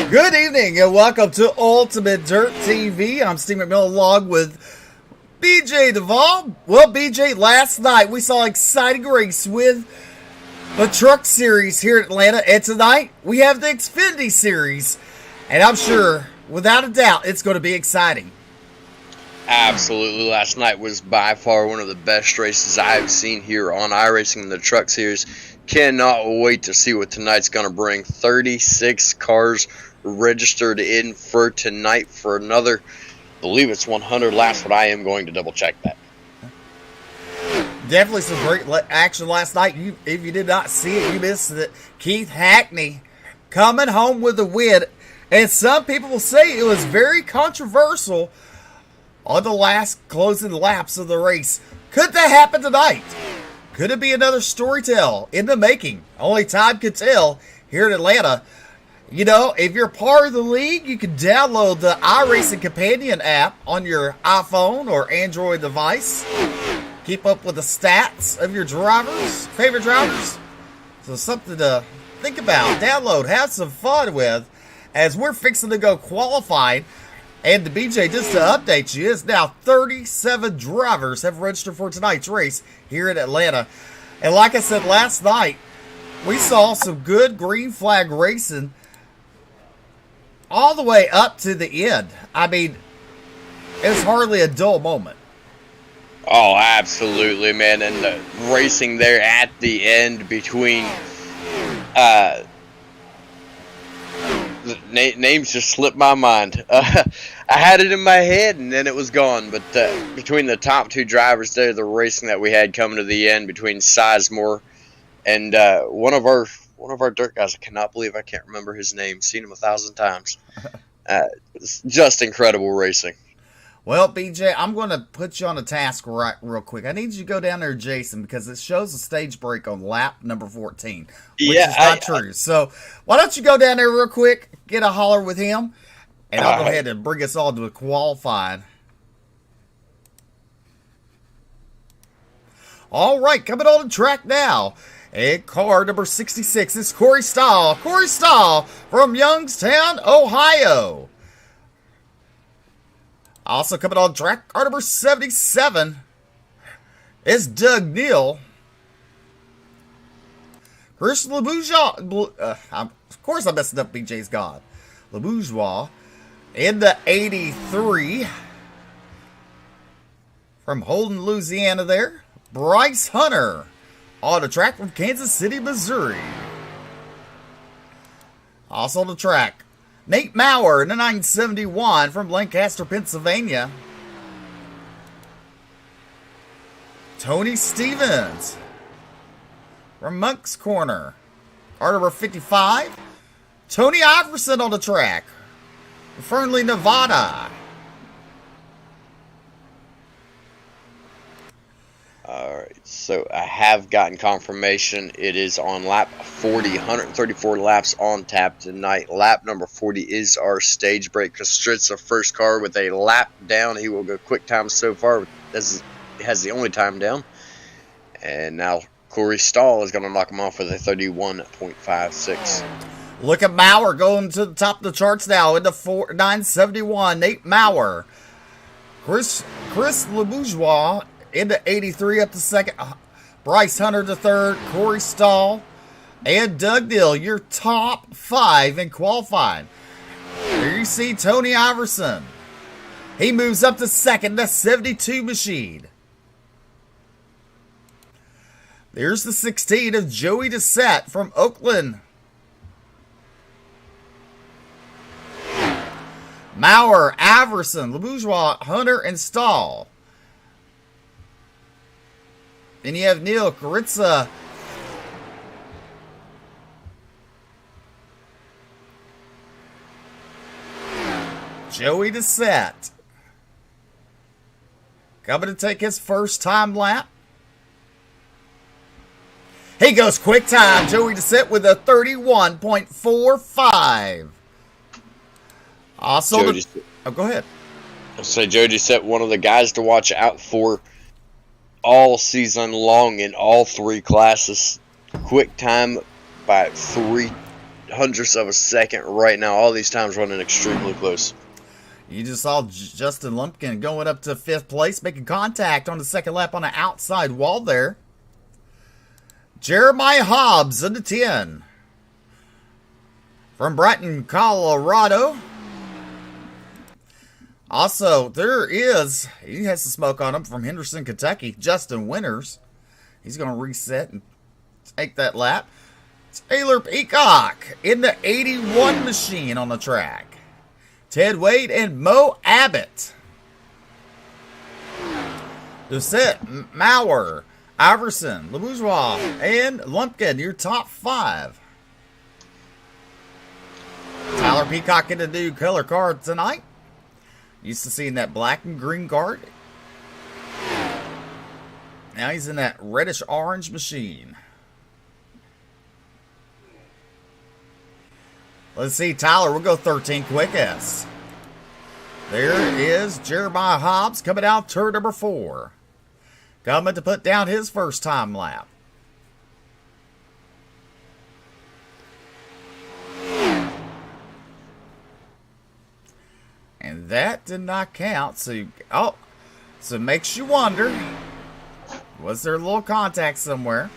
Good evening and welcome to Ultimate Dirt TV. I'm Steve McMillan along with BJ Duvall. Well, BJ, last night we saw an exciting race with the Truck Series here in Atlanta, and tonight we have the XFINITY Series, and I'm sure, without a doubt, it's going to be exciting. Absolutely. Last night was by far one of the best races I've seen here on iRacing in the Truck Series. Cannot wait to see what tonight's going to bring. 36 cars registered in for tonight for another, I believe it's 100 laps, but I am going to double check that. Definitely some great action last night. If you did not see it, you missed it. Keith Hackney coming home with a win, and some people will say it was very controversial on the last closing laps of the race. Could that happen tonight? Could it be another storytell in the making? Only time could tell here in Atlanta. You know, if you're part of the league, you can download the iRacing Companion app on your iPhone or Android device. Keep up with the stats of your favorite drivers. So something to think about, download, have some fun with, as we're fixing to go qualifying. And the BJ, just to update you, is now 37 drivers have registered for tonight's race here in Atlanta. And like I said last night, we saw some good green flag racing all the way up to the end. I mean, it was hardly a dull moment. Oh, absolutely, man. And the racing there at the end between names just slipped my mind. I had it in my head and then it was gone. But between the top two drivers there, the racing that we had coming to the end between Sizemore and one of our dirt guys, I cannot believe I can't remember his name. Seen him 1,000 times. It's just incredible racing. Well, BJ, I'm going to put you on a task real quick. I need you to go down there, Jason, because it shows a stage break on lap number 14, which is not true. So why don't you go down there real quick, get a holler with him, and I'll go ahead and bring us all to a qualifying. All right, coming on the track now. And car number 66 is Corey Stahl. Corey Stahl from Youngstown, Ohio. Also coming on track, car number 77 is Doug Neal. Chris LeBourgeois, of course I messed up BJ's God. LeBourgeois in the 83 from Holden, Louisiana there. Bryce Hunter on the track from Kansas City, Missouri. Also on the track, Nate Maurer in the 971 from Lancaster, Pennsylvania. Tony Stevens from Monk's Corner. Car number 55. Tony Iverson on the track from Fernley, Nevada. Alright, so I have gotten confirmation. It is on lap 40, 134 laps on tap tonight. Lap number 40 is our stage break. Kostrit's the first car with a lap down. He will go quick time so far. This has the only time down. And now Corey Stahl is going to knock him off with a 31.56. Look at Maurer going to the top of the charts now in the 971. Nate Maurer. Chris LeBourgeois into 83 up to second. Bryce Hunter to third. Corey Stahl and Doug Neal, your top five in qualifying. Here you see Tony Iverson. He moves up to second. The 72 machine. There's the 16 of Joey Dissett from Oakland. Maurer, Iverson, LeBourgeois, Hunter, and Stahl. Then you have Neil Caritza. Joey Dissett. Coming to take his first time lap. He goes quick time. Joey Dissett with a 31.45. Also, go ahead. I'll say Joey Dissett, one of the guys to watch out for all season long in all three classes. Quick time by hundredths of a second right now. All these times running extremely close. You just saw Justin Lumpkin going up to 5th place, making contact on the second lap on the outside wall there. Jeremiah Hobbs into 10. From Brighton, Colorado. Also, he has some smoke on him from Henderson, Kentucky. Justin Winters. He's going to reset and take that lap. Taylor Peacock in the 81 machine on the track. Ted Wade and Mo Abbott. Doucette, Maurer, Iverson, LeBourgeois, and Lumpkin, your top 5. Tyler Peacock in the new color card tonight. Used to seeing that black and green card. Now he's in that reddish orange machine. Let's see, Tyler, we'll go 13 quickest. There is Jeremiah Hobbs coming out turn number 4. Coming to put down his first time lap. And that did not count. So it makes you wonder, was there a little contact somewhere?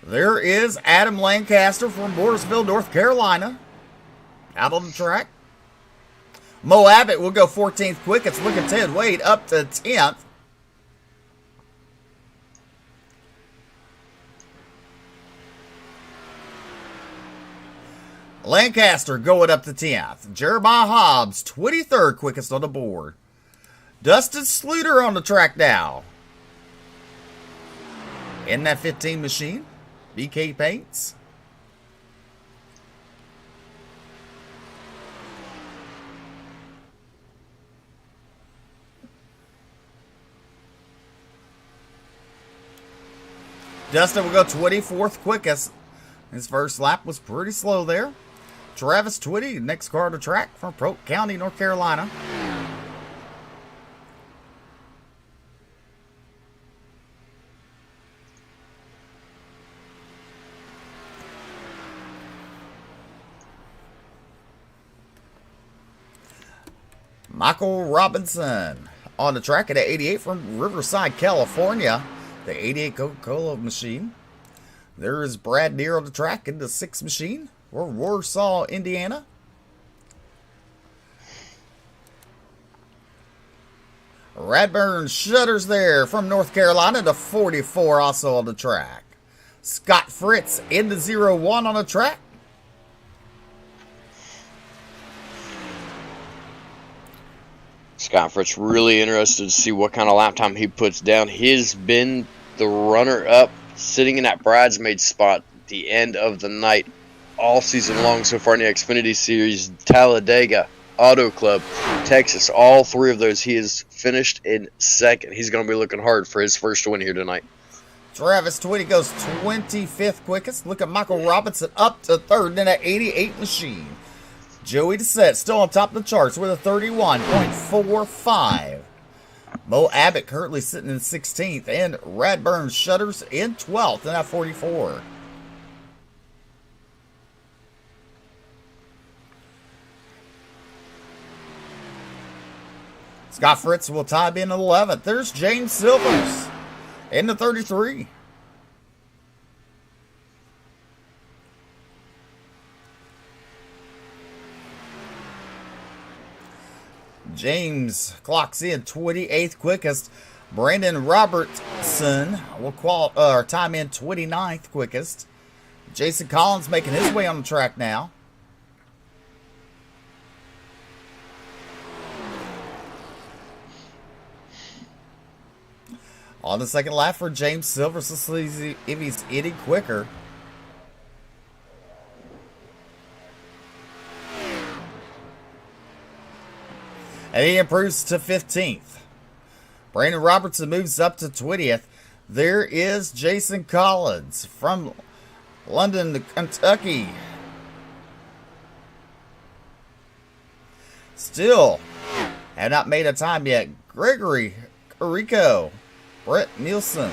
There is Adam Lancaster from Mooresville, North Carolina. Out on the track. Mo Abbott will go 14th quickest. Look at Ted Wade up to 10th. Lancaster going up to 10th. Jeremiah Hobbs, 23rd quickest on the board. Dustin Sluter on the track now. In that 15 machine. BK Paints. Dustin will go 24th quickest. His first lap was pretty slow there. Travis Twitty, next car to track from Polk County, North Carolina. Michael Robinson on the track at 88 from Riverside, California. The 88 Coca-Cola machine. There is Brad Neer on the track in the 6 machine. We're Warsaw, Indiana. Radburn Shutters there from North Carolina, the 44 also on the track. Scott Fritz in the 01 on the track. Scott Fritz really interested to see what kind of lap time he puts down. He's been the runner-up, sitting in that bridesmaid spot at the end of the night all season long so far in the Xfinity Series. Talladega, Auto Club, Texas, all 3 of those he has finished in second. He's going to be looking hard for his first win here tonight. Travis Twitty goes 25th quickest. Look at Michael Robinson up to 3rd in that 88 machine. Joey Doucette still on top of the charts with a 31.45. Mo Abbott currently sitting in 16th, and Radburn Shutters in 12th in that 44. Scott Fritz will tie in 11th. There's James Silvers in the 33. James clocks in 28th quickest. Brandon Robertson will time in 29th quickest. Jason Collins making his way on the track now. On the second lap for James Silvers, let's see if he's any quicker. And he improves to 15th. Brandon Robertson moves up to 20th. There is Jason Collins from London, Kentucky. Still have not made a time yet. Gregory Carrico, Brett Nielsen,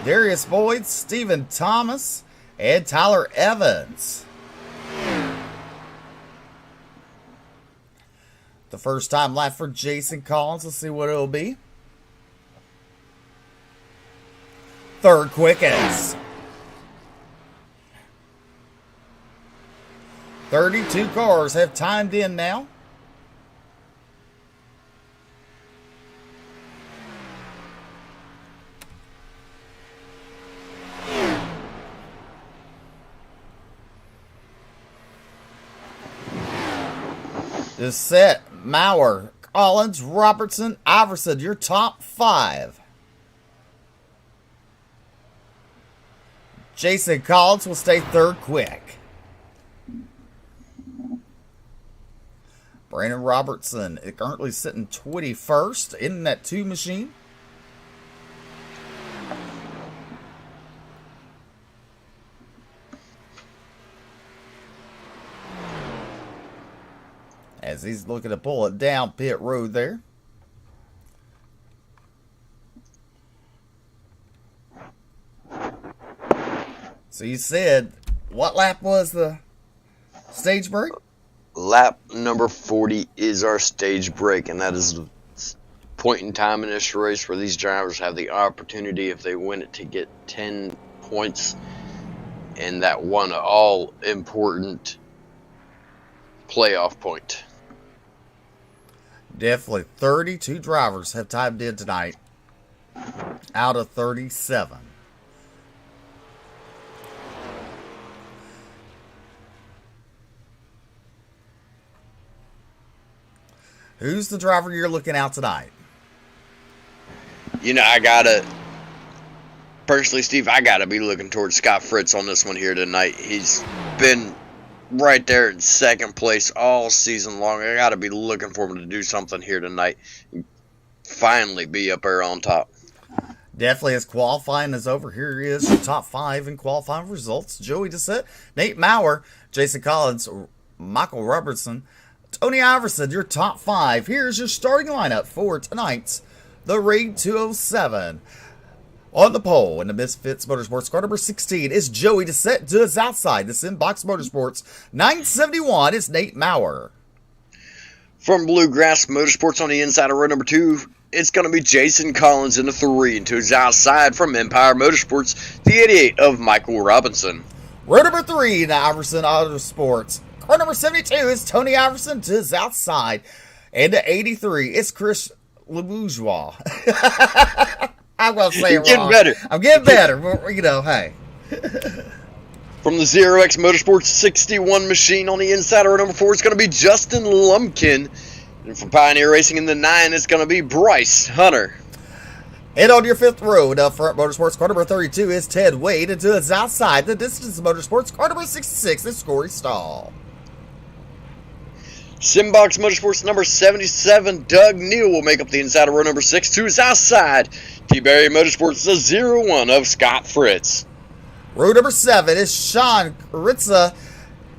Darius Boyd, Stephen Thomas, and Tyler Evans. The first time lap for Jason Collins. Let's see what it'll be. Third quickest. 32 cars have timed in now. Is set. Maurer, Collins, Robertson, Iverson, your top 5. Jason Collins will stay third quick. Brandon Robertson is currently sitting 21st in that 2 machine. As he's looking to pull it down pit road there. So you said, what lap was the stage break? Lap number 40 is our stage break, and that is the point in time in this race where these drivers have the opportunity, if they win it, to get 10 points, and that one all-important playoff point. Definitely 32 drivers have timed in tonight out of 37. Who's the driver you're looking at tonight? You know, personally, Steve, I gotta be looking towards Scott Fritz on this one here tonight. He's been right there in second place all season long. I gotta be looking for him to do something here tonight. Finally be up there on top. Definitely, as qualifying is over, here he is, your top 5 in qualifying results. Joey Dissett, Nate Maurer, Jason Collins, Michael Robertson, Tony Iverson, your top 5. Here's your starting lineup for tonight's The Raid 207. On the pole in the Misfits Motorsports car number 16 is Joey Dissett. To his outside, this Inbox Motorsports 971 is Nate Maurer. From Bluegrass Motorsports on the inside of row number 2, it's going to be Jason Collins in the 3. And to his outside from Empire Motorsports, the 88 of Michael Robinson. Row number 3 in the Iverson Autosports. Car number 72 is Tony Iverson. To his outside. And to 83, it's Chris LeBourgeois. I'm going to say it wrong. Better. I'm getting better, but, you know, hey. From the 0X Motorsports 61 machine on the inside of row number 4, it's going to be Justin Lumpkin. And from Pioneer Racing in the 9, it's going to be Bryce Hunter. And on your 5th row, the Front Motorsports car number 32 is Ted Wade. And to his outside, the Distance Motorsports car number 66 is Corey Stahl. Simbox Motorsports number 77, Doug Neal will make up the inside of row number 6. To his outside, T-Berry Motorsports, the 01 of Scott Fritz. Row number 7 is Sean Ritza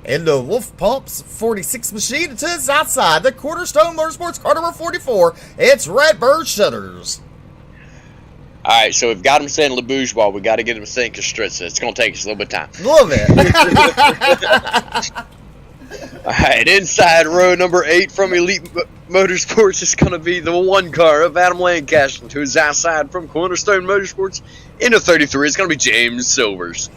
in the Wolf Pumps 46 machine. To his outside, the Cornerstone Motorsports car number 44, it's Redbird Shutters. Alright, so we've got him saying Le Bourgeois. We got to get him saying Kastritza. It's going to take us a little bit of time. A little bit. Alright, inside row number 8 from Elite Motorsports is going to be the 1 car of Adam Lancaster. To his outside from Cornerstone Motorsports in the 33 is going to be James Silvers.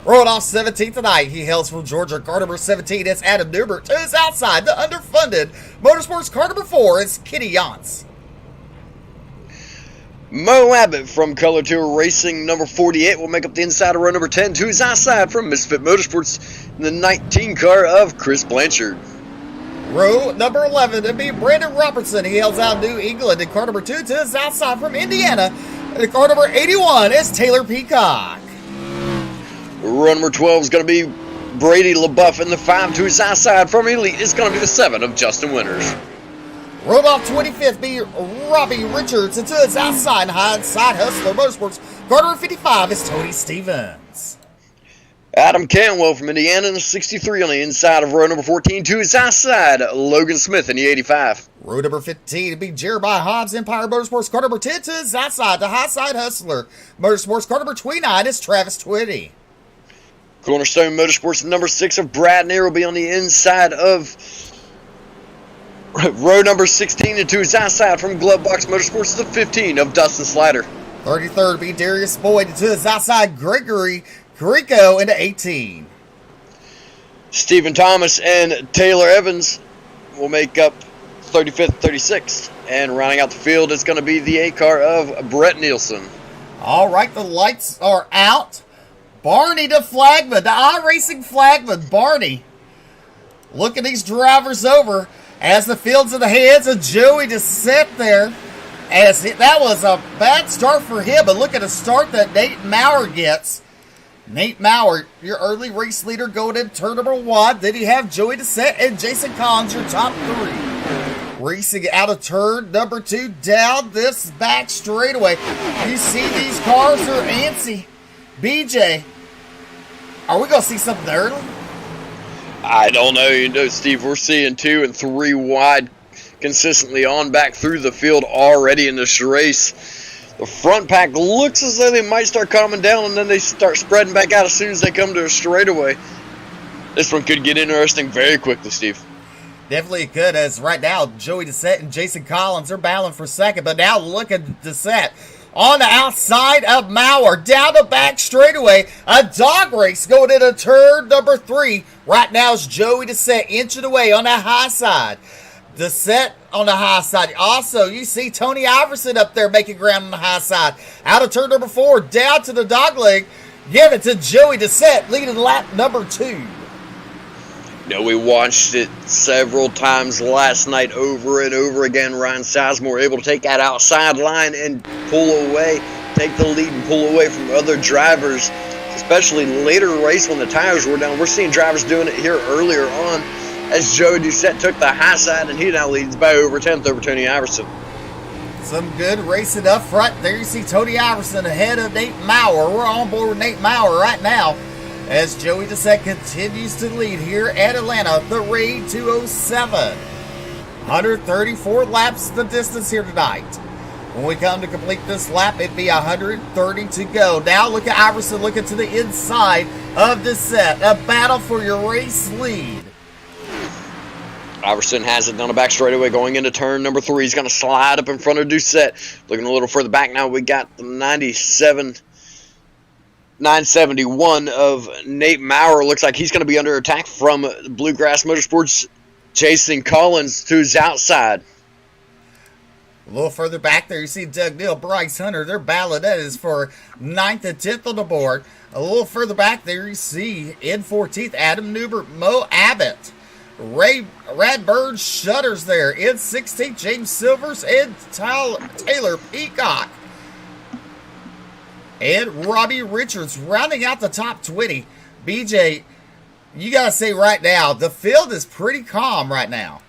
Rolling off 17th tonight, he hails from Georgia. Car number 17 is Adam Newbert. To his outside, the underfunded Motorsports car number 4 is Kitty Yance. Mo Abbott from Color Tour Racing number 48 will make up the inside of row number 10. To his outside from Misfit Motorsports in the 19 car of Chris Blanchard. Row number 11 to be Brandon Robertson. He hails out New England in car number 2. To his outside from Indiana, in car number 81 is Taylor Peacock. Row number 12 is going to be Brady LaBeouf in the 5. To his outside from Elite is going to be the 7 of Justin Winters. Rolled off 25th be Robbie Richards. And to his outside, Hindsight Hustler Motorsports. Car number 55 is Tony Stevens. Adam Canwell from Indiana in the 63 on the inside of row number 14. To his outside, Logan Smith in the 85. Row number 15 to be Jeremiah Hobbs, Empire Motorsports. Car number 10 to his outside, the Hindsight Hustler Motorsports. Car number 29 is Travis Twitty. Cornerstone Motorsports number 6 of Brad Neer will be on the inside of Row number 16 into his outside from Glovebox Motorsports, the 15 of Dustin Slider. 33rd be Darius Boyd to his outside. Gregory Carrico into 18. Stephen Thomas and Taylor Evans will make up 35th, 36th. And rounding out the field is going to be the 8 car of Brett Nielsen. All right, the lights are out. Barney to Flagman, the iRacing Flagman. Barney looking these drivers over as the field's in the hands of Joey to sit there. That was a bad start for him, but look at the start that Nate Maurer gets. Nate Maurer, your early race leader going in turn number 1. Then you have Joey Dissett and Jason Collins, your top 3. Racing out of turn number 2 down this back straightaway. You see these cars are antsy. BJ, are we going to see something early? I don't know. Steve, we're seeing 2 and 3 wide consistently on back through the field already in this race. The front pack looks as though they might start calming down, and then they start spreading back out as soon as they come to a straightaway. This one could get interesting very quickly, Steve. Definitely could, as right now Joey Dissett and Jason Collins are battling for second, but now look at Dissett on the outside of Maurer, down the back straightaway. A dog race going into turn number 3. Right now is Joey Dissett inching away on the high side. Dissett on the high side. Also, you see Tony Iverson up there making ground on the high side. Out of turn number 4, down to the dog leg. Give it to Joey Dissett, leading lap number 2. We watched it several times last night over and over again. Ryan Sizemore able to take that outside line and pull away, take the lead and pull away from other drivers, especially later in the race when the tires were down. We're seeing drivers doing it here earlier on as Joey Dissett took the high side, and he now leads by over 10th over Tony Iverson. Some good racing up front. There you see Tony Iverson ahead of Nate Maurer. We're on board with Nate Maurer right now as Joey Dissett continues to lead here at Atlanta, the Raid 207. 134 laps the distance here tonight. When we come to complete this lap, it'd be 130 to go. Now look at Iverson looking to the inside of Dissett. A battle for your race lead. Iverson has it down the back straightaway going into turn number 3. He's going to slide up in front of Dissett. Looking a little further back now, we got the 971 of Nate Maurer. Looks like he's going to be under attack from Bluegrass Motorsports. Jason Collins to his outside. A little further back there, you see Doug Neal, Bryce Hunter. Their battle that is for 9th and 10th on the board. A little further back there, you see in 14th, Adam Newbert, Mo Abbott. Ray Radbird Shutters there. In 16th, James Silvers and Taylor Peacock. And Robbie Richards rounding out the top 20. BJ, you got to say right now, the field is pretty calm right now.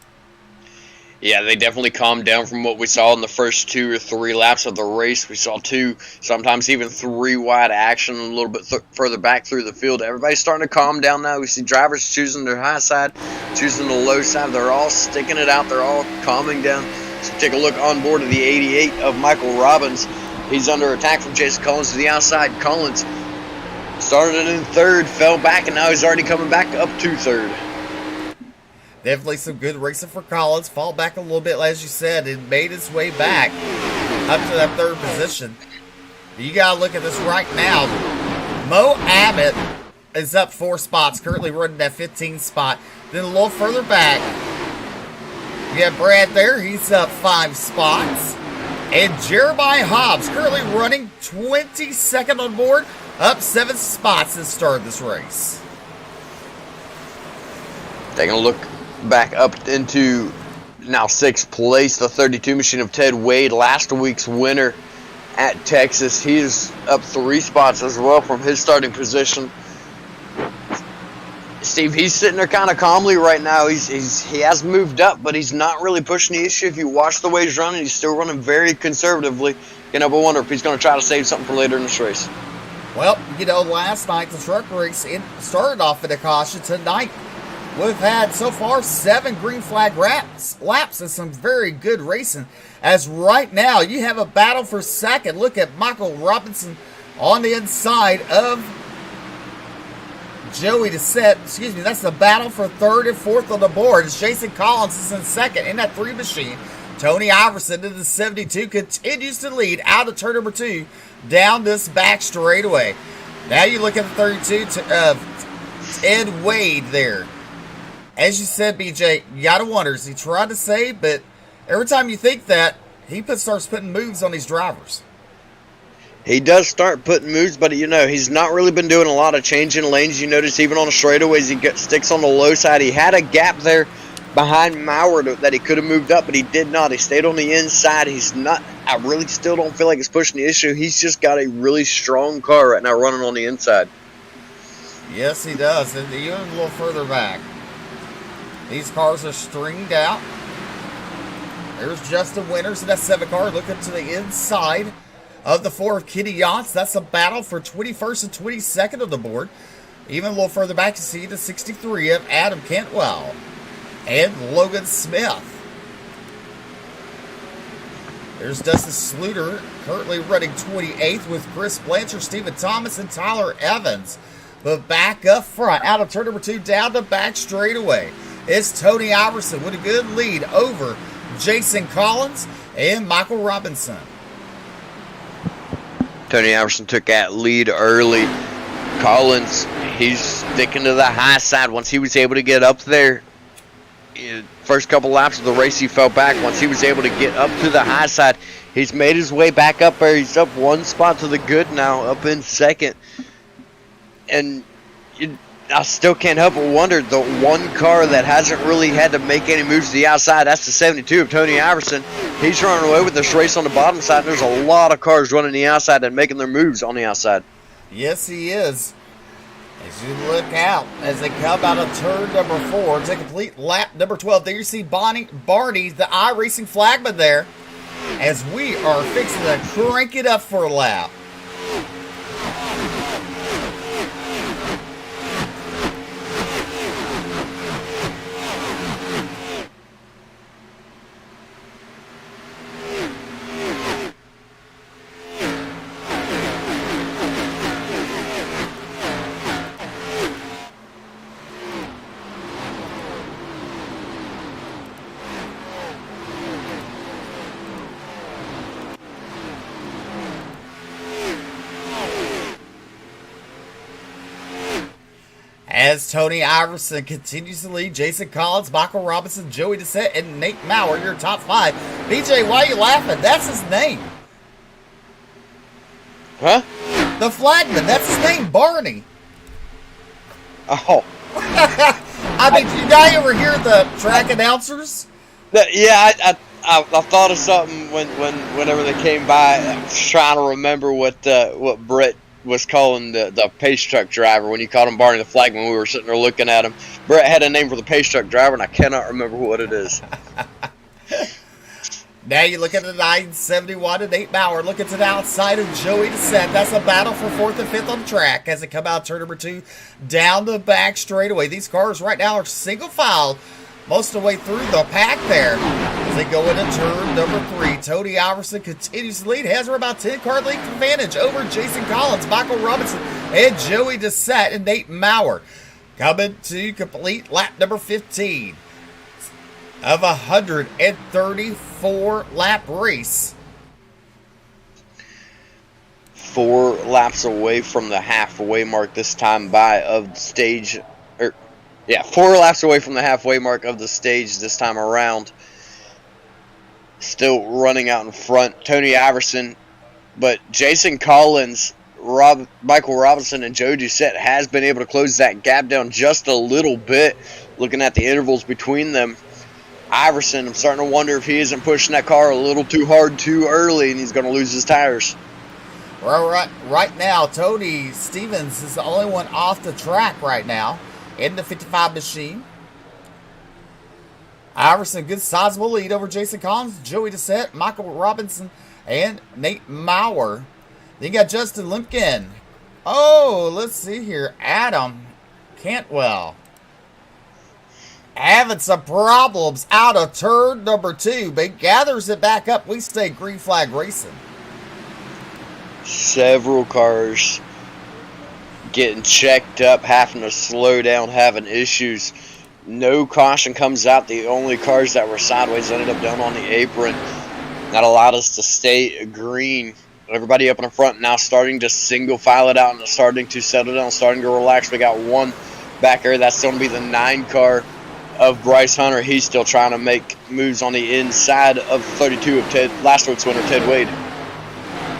Yeah, they definitely calmed down from what we saw in the first 2 or 3 laps of the race. We saw 2, sometimes even 3 wide action a little bit further back through the field. Everybody's starting to calm down now. We see drivers choosing their high side, choosing the low side. They're all sticking it out. They're all calming down. So take a look on board of the 88 of Michael Robbins. He's under attack from Jason Collins to the outside. Collins started in 3rd, fell back, and now he's already coming back up to 3rd. Definitely some good racing for Collins. Fall back a little bit, as you said, and made his way back up to that 3rd position. You got to look at this right now. Mo Abbott is up 4 spots, currently running that 15th spot. Then a little further back, you have Brad there. He's up 5 spots. And Jeremiah Hobbs, currently running 22nd on board, up 7 spots to start this race. Taking a look back up into now 6th place, the 32 machine of Ted Wade, last week's winner at Texas. He is up 3 spots as well from his starting position. Steve, he's sitting there kind of calmly right now. He has moved up, but he's not really pushing the issue. If you watch the way he's running, he's still running very conservatively. I wonder if he's going to try to save something for later in this race. Well, last night the truck race started off at a caution. Tonight we've had so far 7 green flag laps and some very good racing. As right now you have a battle for second. Look at Michael Robinson on the inside of Joey that's the battle for third and fourth on the board. As Jason Collins is in second in that 3 machine. Tony Iverson in the 72 continues to lead out of turn number 2 down this back straightaway. Now you look at the 32 of Ed Wade there. As you said, BJ, you gotta wonder, is he trying to save? But every time you think that, he starts putting moves on these drivers. He does start putting moves, but he's not really been doing a lot of changing lanes. You notice even on the straightaways, he sticks on the low side. He had a gap there behind Maurer that he could have moved up, but he did not. He stayed on the inside. I really still don't feel like it's pushing the issue. He's just got a really strong car right now running on the inside. Yes, he does. And even a little further back. These cars are stringed out. There's Justin Winters in that 7 car looking to the inside of the 4 of Kenny Yachts. That's a battle for 21st and 22nd on the board. Even a little further back, you see the 63 of Adam Cantwell and Logan Smith. There's Dustin Sluter currently running 28th with Chris Blanchard, Stephen Thomas, and Tyler Evans. But back up front, out of turn number 2, down the back straightaway, it's Tony Iverson with a good lead over Jason Collins and Michael Robinson. Tony Iverson took that lead early. Collins, he's sticking to the high side. Once he was able to get up there, first couple laps of the race, he fell back. Once he was able to get up to the high side, he's made his way back up there. He's up 1 spot to the good now, up in second. And I still can't help but wonder, the one car that hasn't really had to make any moves to the outside, that's the 72 of Tony Iverson. He's running away with this race on the bottom side. And there's a lot of cars running the outside and making their moves on the outside. Yes, he is. As you look out, as they come out of turn number 4, to complete lap number 12, there you see Barney, the iRacing flagman there, as we are fixing to crank it up for a lap. As Tony Iverson continues to lead, Jason Collins, Michael Robinson, Joey Dissett, and Nate Maurer, your top 5. BJ, why are you laughing? That's his name. Huh? The flagman, that's his name, Barney. Oh. I mean, you guys ever hear the track announcers? Yeah, I thought of something whenever they came by. I was trying to remember what Brett was calling the pace truck driver when you called him Barney the flagman. We were sitting there looking at him. Brett had a name for the pace truck driver, and I cannot remember what it is. Now you look at the 971 and Nate Maurer looking to the outside of Joey Dissett. That's a battle for 4th and 5th on the track as they come out turn number 2 down the back straightaway. These cars right now are single file most of the way through the pack there as they go into turn number 3. Tony Iverson continues to lead, has about 10 car length advantage over Jason Collins, Michael Robinson, and Joey Dissett and Nate Maurer. Coming to complete lap number 15 of a 134 lap race. 4 laps away from the halfway mark this time by of the stage. 4 laps away from the halfway mark of the stage this time around. Still running out in front, Tony Iverson, but Jason Collins, Michael Robinson, and Joe Doucette has been able to close that gap down just a little bit. Looking at the intervals between them, Iverson, I'm starting to wonder if he isn't pushing that car a little too hard too early and he's going to lose his tires. Well, right now, Tony Stevens is the only one off the track right now in the 55 machine. Iverson, good sizable lead over Jason Collins, Joey Dissett, Michael Robinson, and Nate Maurer. Then you got Justin Limpkin. Oh, let's see here. Adam Cantwell having some problems out of turn number 2, but gathers it back up. We stay green flag racing. Several cars getting checked up, having to slow down, having issues. No caution comes out. The only cars that were sideways ended up down on the apron. That allowed us to stay green. Everybody up in the front now starting to single file it out and starting to settle down, starting to relax. We got one back there. That's going to be the 9 car of Bryce Hunter. He's still trying to make moves on the inside of 32 of last week's winner, Ted Wade.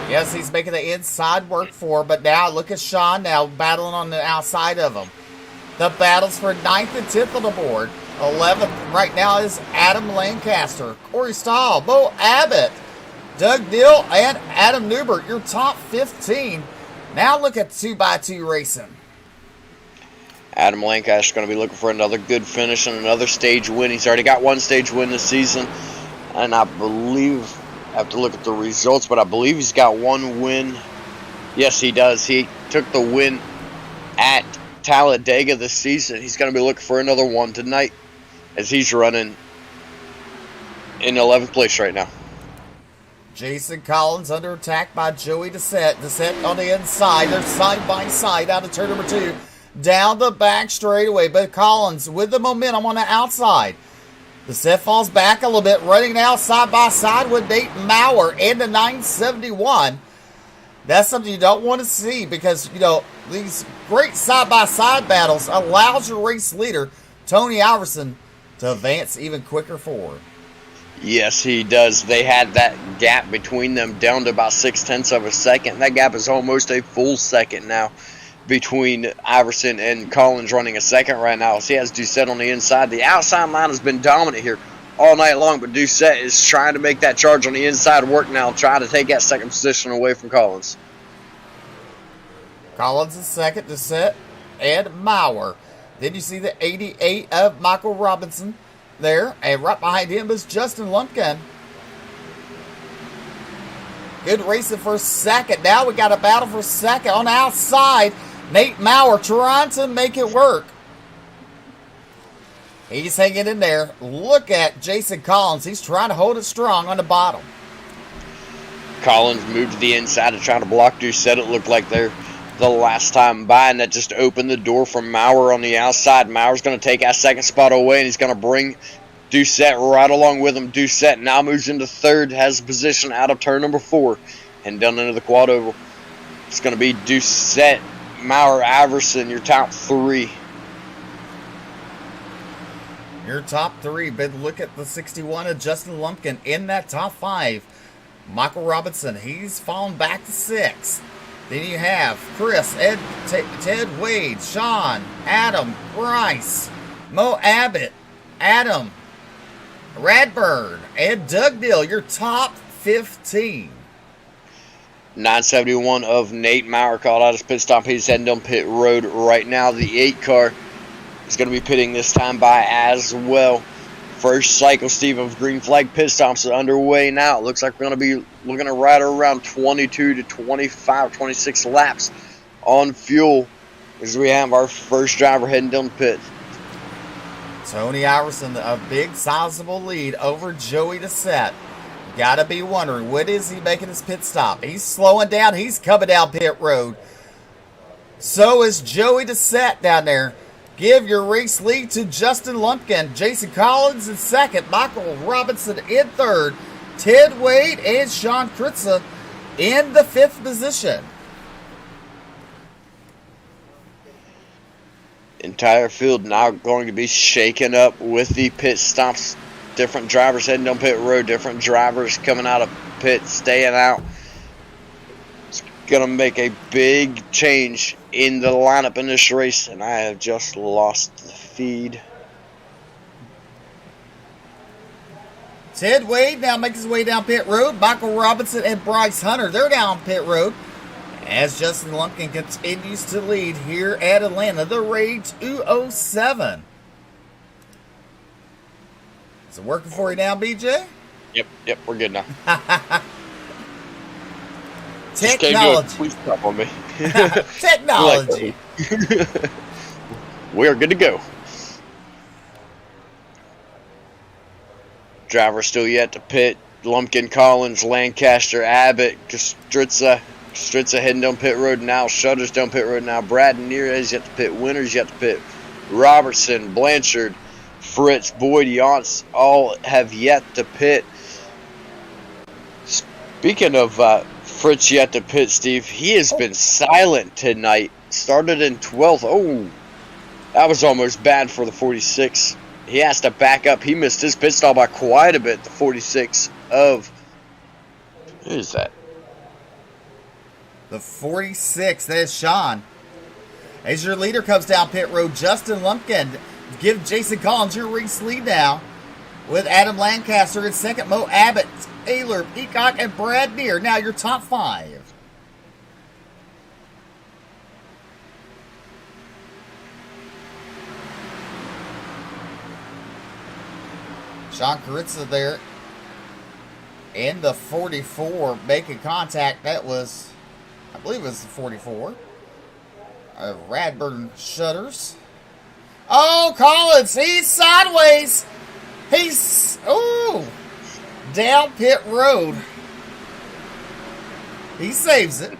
Yes, he's making the inside work for, but now look at Sean now battling on the outside of him. The battles for 9th and 10th on the board. 11th right now is Adam Lancaster, Corey Stahl, Bo Abbott, Doug Dill, and Adam Newbert, your top 15. Now look at 2x2 racing. Adam Lancaster going to be looking for another good finish and another stage win. He's already got one stage win this season, and I believe, I have to look at the results, but I believe he's got one win. Yes, he does. He took the win at Talladega this season. He's going to be looking for another one tonight as he's running in 11th place right now. Jason Collins under attack by Joey Doucette. Doucette on the inside. They're side by side out of turn number 2. Down the back straightaway, but Collins with the momentum on the outside. Doucette falls back a little bit, running now side by side with Nate Maurer in the 971. That's something you don't want to see because, you know, these great side-by-side battles allows your race leader, Tony Iverson, to advance even quicker forward. Yes, he does. They had that gap between them down to about 0.6 of a second. That gap is almost a full second now between Iverson and Collins running a second right now. So he has Doucette on the inside. The outside line has been dominant here all night long, but Doucette is trying to make that charge on the inside work now, trying to take that second position away from Collins. Collins is second, Doucette and Maurer. Then you see the 88 of Michael Robinson there, and right behind him is Justin Lumpkin. Good racing for second. Now we got a battle for second on the outside. Nate Maurer trying to make it work. He's hanging in there. Look at Jason Collins. He's trying to hold it strong on the bottom. Collins moved to the inside to try to block Doucette. It looked like they're the last time by, and that just opened the door for Maurer on the outside. Maurer's going to take that second spot away, and he's going to bring Doucette right along with him. Doucette now moves into third, has a position out of turn number 4, and down into the quad oval. It's going to be Doucette, Maurer, Iverson, your top 3. Your top 3, but look at the 61 of Justin Lumpkin in that top 5. Michael Robinson, he's fallen back to 6. Then you have Chris, Ed, Ted Wade, Sean, Adam, Bryce, Mo Abbott, Adam, Radburn, and Doug Dill, your top 15. 971 of Nate Maurer called out his pit stop. He's heading down pit road right now. The 8 car is going to be pitting this time by as well. First cycle, Stevens green flag pit stops are underway now. It looks like we're going to be looking at right around 22 to 25, 26 laps on fuel as we have our first driver heading down the pit. Tony Iverson, a big sizable lead over Joey Doucette. Gotta be wondering, when is he making his pit stop? He's slowing down. He's coming down pit road. So is Joey Doucette down there. Give your race lead to Justin Lumpkin. Jason Collins in second. Michael Robinson in third. Ted Wade and Sean Kritza in the 5th position. Entire field now going to be shaken up with the pit stops. Different drivers heading down pit road. Different drivers coming out of pit, staying out. It's going to make a big change in the lineup in this race, and I have just lost the feed. Ted Wade now makes his way down pit road. Michael Robinson and Bryce Hunter, they're down pit road. As Justin Lumpkin continues to lead here at Atlanta, the Rage 207. Is it working for you now, BJ? Yep, we're good now. Technology. Please stop on me. Technology. We are good to go. Driver still yet to pit. Lumpkin, Collins, Lancaster, Abbott, Kostritza, Stritza heading down pit road now. Shutters down pit road now. Brad Neer is yet to pit. Winters yet to pit. Robertson, Blanchard, Fritz, Boyd, Yance all have yet to pit. Speaking of Fritz yet to pit, Steve, he has been silent tonight. Started in 12th. Oh, that was almost bad for the 46. He has to back up. He missed his pit stall by quite a bit. The 46 of... Who is that? The 46, that is Sean. As your leader comes down pit road, Justin Lumpkin. Give Jason Collins your race lead now. With Adam Lancaster in second, Mo Abbott, Taylor, Peacock, and Brad Neer. Now your top 5. Sean Caritza there in the 44 making contact. That was, I believe it was the 44. Radburn Shutters. Oh, Collins, he's sideways. He's, ooh, down pit road. He saves it.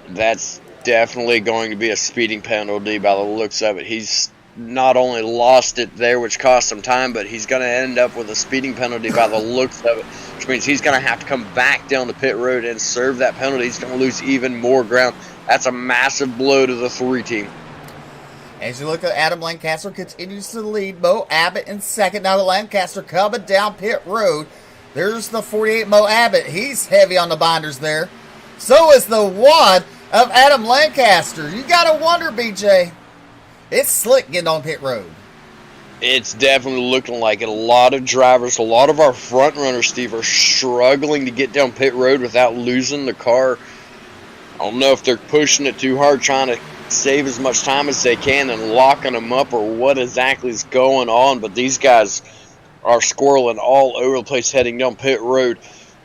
That's definitely going to be a speeding penalty by the looks of it. He's not only lost it there, which cost him time, but he's going to end up with a speeding penalty by the looks of it, which means he's going to have to come back down to pit road and serve that penalty. He's going to lose even more ground. That's a massive blow to the 3 team. As you look at Adam Lancaster continues to lead. Mo Abbott in second. Now the Lancaster coming down pit road. There's the 48 Mo Abbott. He's heavy on the binders there. So is the 1 of Adam Lancaster. You got to wonder, BJ. It's slick getting on pit road. It's definitely looking like it. A lot of drivers, a lot of our front runners, Steve, are struggling to get down pit road without losing the car. I don't know if they're pushing it too hard, trying to save as much time as they can and locking them up, or what exactly is going on, but these guys are squirreling all over the place heading down pit road.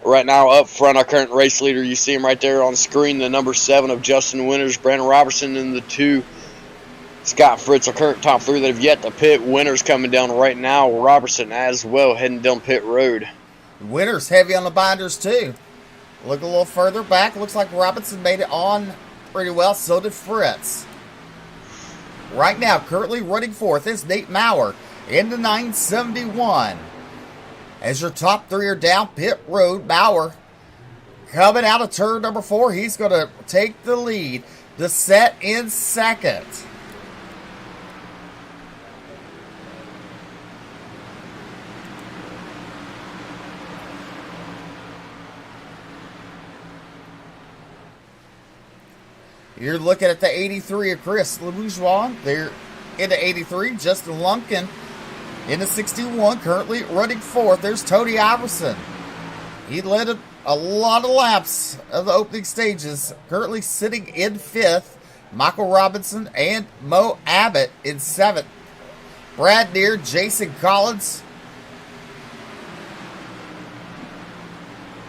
Right now up front, our current race leader, you see him right there on screen, the number 7 of Justin Winters, Brandon Robertson in the 2, Scott Fritz, our current top 3 that have yet to pit. Winters coming down right now, Robertson as well heading down pit road. Winters heavy on the binders too. Look a little further back, looks like Robinson made it on pretty well, so did Fritz. Right now, currently running fourth is Nate Maurer in the 971. As your top 3 are down pit road, Maurer coming out of turn number 4. He's going to take the lead. Desette in second. You're looking at the 83 of Chris Loujois. They're in the 83. Justin Lumpkin in the 61. Currently running fourth. There's Tony Iverson. He led a lot of laps of the opening stages. Currently sitting in 5th. Michael Robinson and Mo Abbott in 7th. Brad Neer, Jason Collins,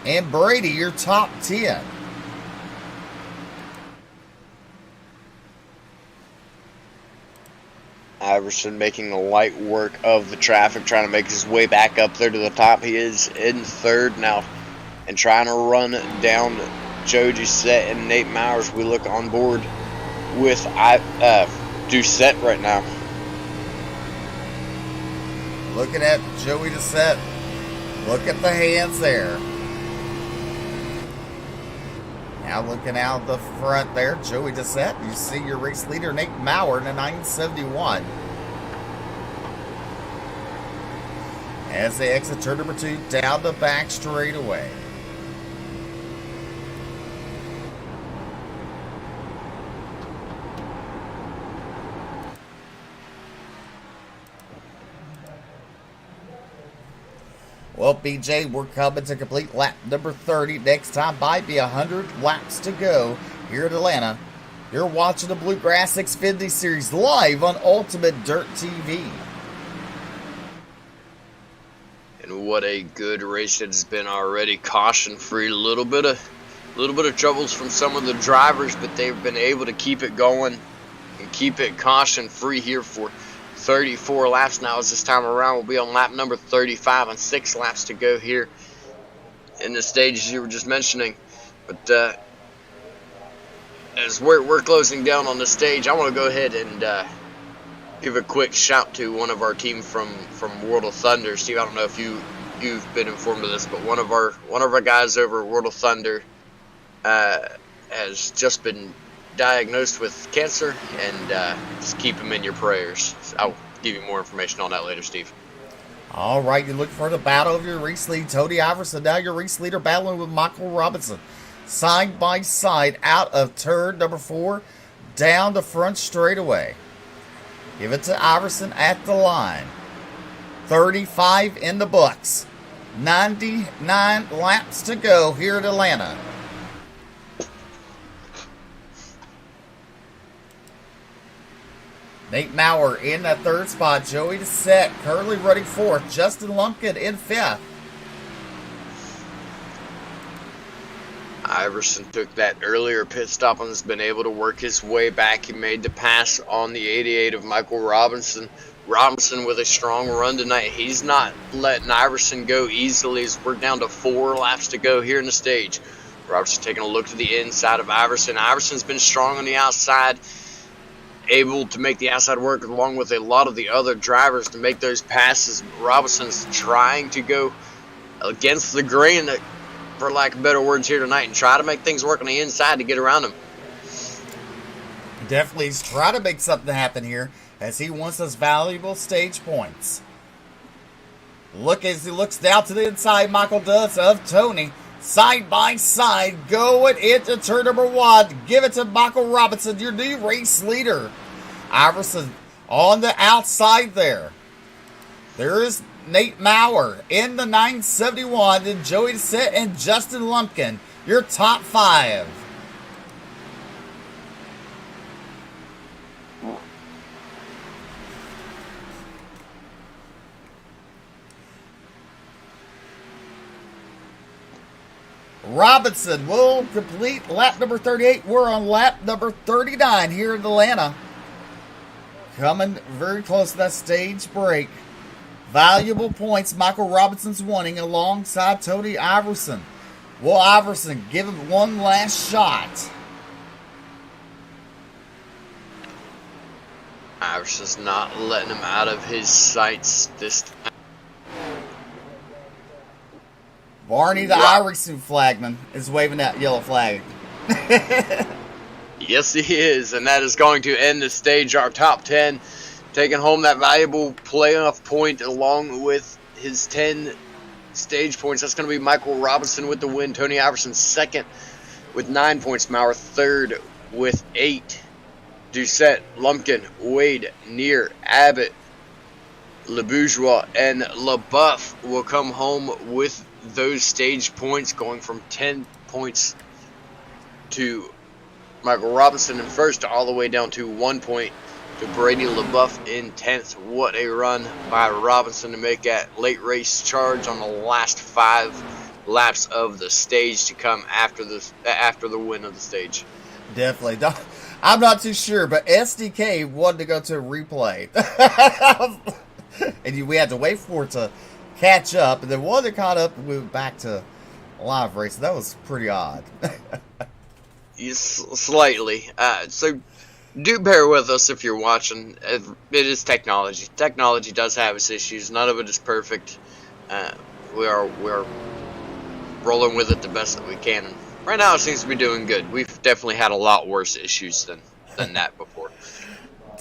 and Brady, your top 10. Iverson making light work of the traffic, trying to make his way back up there to the top. He is in 3rd now and trying to run down Joe Doucette and Nate Mowers. We look on board with Doucette right now. Looking at Joey Doucette. Look at the hands there. Now looking out the front there, Joey Doucette. You see your race leader, Nate Maurer, in the 971. As they exit turn number 2, down the back straightaway. Well, BJ, we're coming to complete lap number 30. Next time might be 100 laps to go here at Atlanta. You're watching the Bluegrass XFINITY Series live on Ultimate Dirt TV. And what a good race it's been already. Caution-free. A little bit of troubles from some of the drivers, but they've been able to keep it going and keep it caution-free here for 34 laps now. As this time around, we'll be on lap number 35 and 6 laps to go here in the stages you were just mentioning. But as we're closing down on the stage, I want to go ahead and give a quick shout to one of our team from World of Thunder. Steve, I don't know if you've been informed of this, but one of our guys over at World of Thunder has just been diagnosed with cancer, and just keep him in your prayers. I'll give you more information on that later, Steve. All right, you look for the battle of your race lead, Tony Iverson. Now your race leader battling with Michael Robinson. Side by side out of turn number 4, down the front straightaway. Give it to Iverson at the line. 35 in the books. 99 laps to go here at Atlanta. Nate Maurer in that third spot. Joey Doucette currently running fourth. Justin Lumpkin in fifth. Iverson took that earlier pit stop and has been able to work his way back. He made the pass on the 88 of Michael Robinson. Robinson with a strong run tonight. He's not letting Iverson go easily as we're down to 4 laps to go here in the stage. Robinson taking a look to the inside of Iverson. Iverson's been strong on the outside, able to make the outside work along with a lot of the other drivers to make those passes. Robinson's trying to go against the grain, for lack of better words, here tonight and try to make things work on the inside to get around him. Definitely he's trying to make something happen here as he wants those valuable stage points. Look as he looks down to the inside, Michael does, of Tony. Side by side, going into turn number 1. Give it to Michael Robinson, your new race leader. Iverson on the outside there. There is Nate Maurer in the 971, then Joey Doucette and Justin Lumpkin, your top 5. Robinson will complete lap number 38. We're on lap number 39 here in Atlanta. Coming very close to that stage break. Valuable points Michael Robinson's winning alongside Tony Iverson. Will Iverson give him one last shot? Iverson's not letting him out of his sights this time. Barney the Iverson flagman is waving that yellow flag. Yes, he is, and that is going to end the stage. Our top 10 taking home that valuable playoff point along with his 10 stage points. That's going to be Michael Robinson with the win. Tony Iverson second with 9 points. Maurer third with 8. Doucette, Lumpkin, Wade, Neer, Abbott, LeBourgeois, and LeBuff will come home with those stage points, going from 10 points to Michael Robinson in first all the way down to 1 point to Brady LeBuff in 10th. What a run by Robinson to make that late race charge on the last 5 laps of the stage to come after the win of the stage. Definitely. I'm not too sure, but SDK wanted to go to a replay. And we had to wait for it to catch up. And then once it caught up, we went back to live race. That was pretty odd. Slightly. So do bear with us if you're watching. It is technology. Technology does have its issues. None of it is perfect. We are rolling with it the best that we can. And right now it seems to be doing good. We've definitely had a lot worse issues than that before.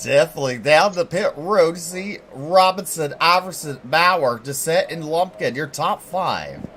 Definitely. Down the pit road, see Robinson, Iverson, Maurer, Doucette, and Lumpkin, your top 5.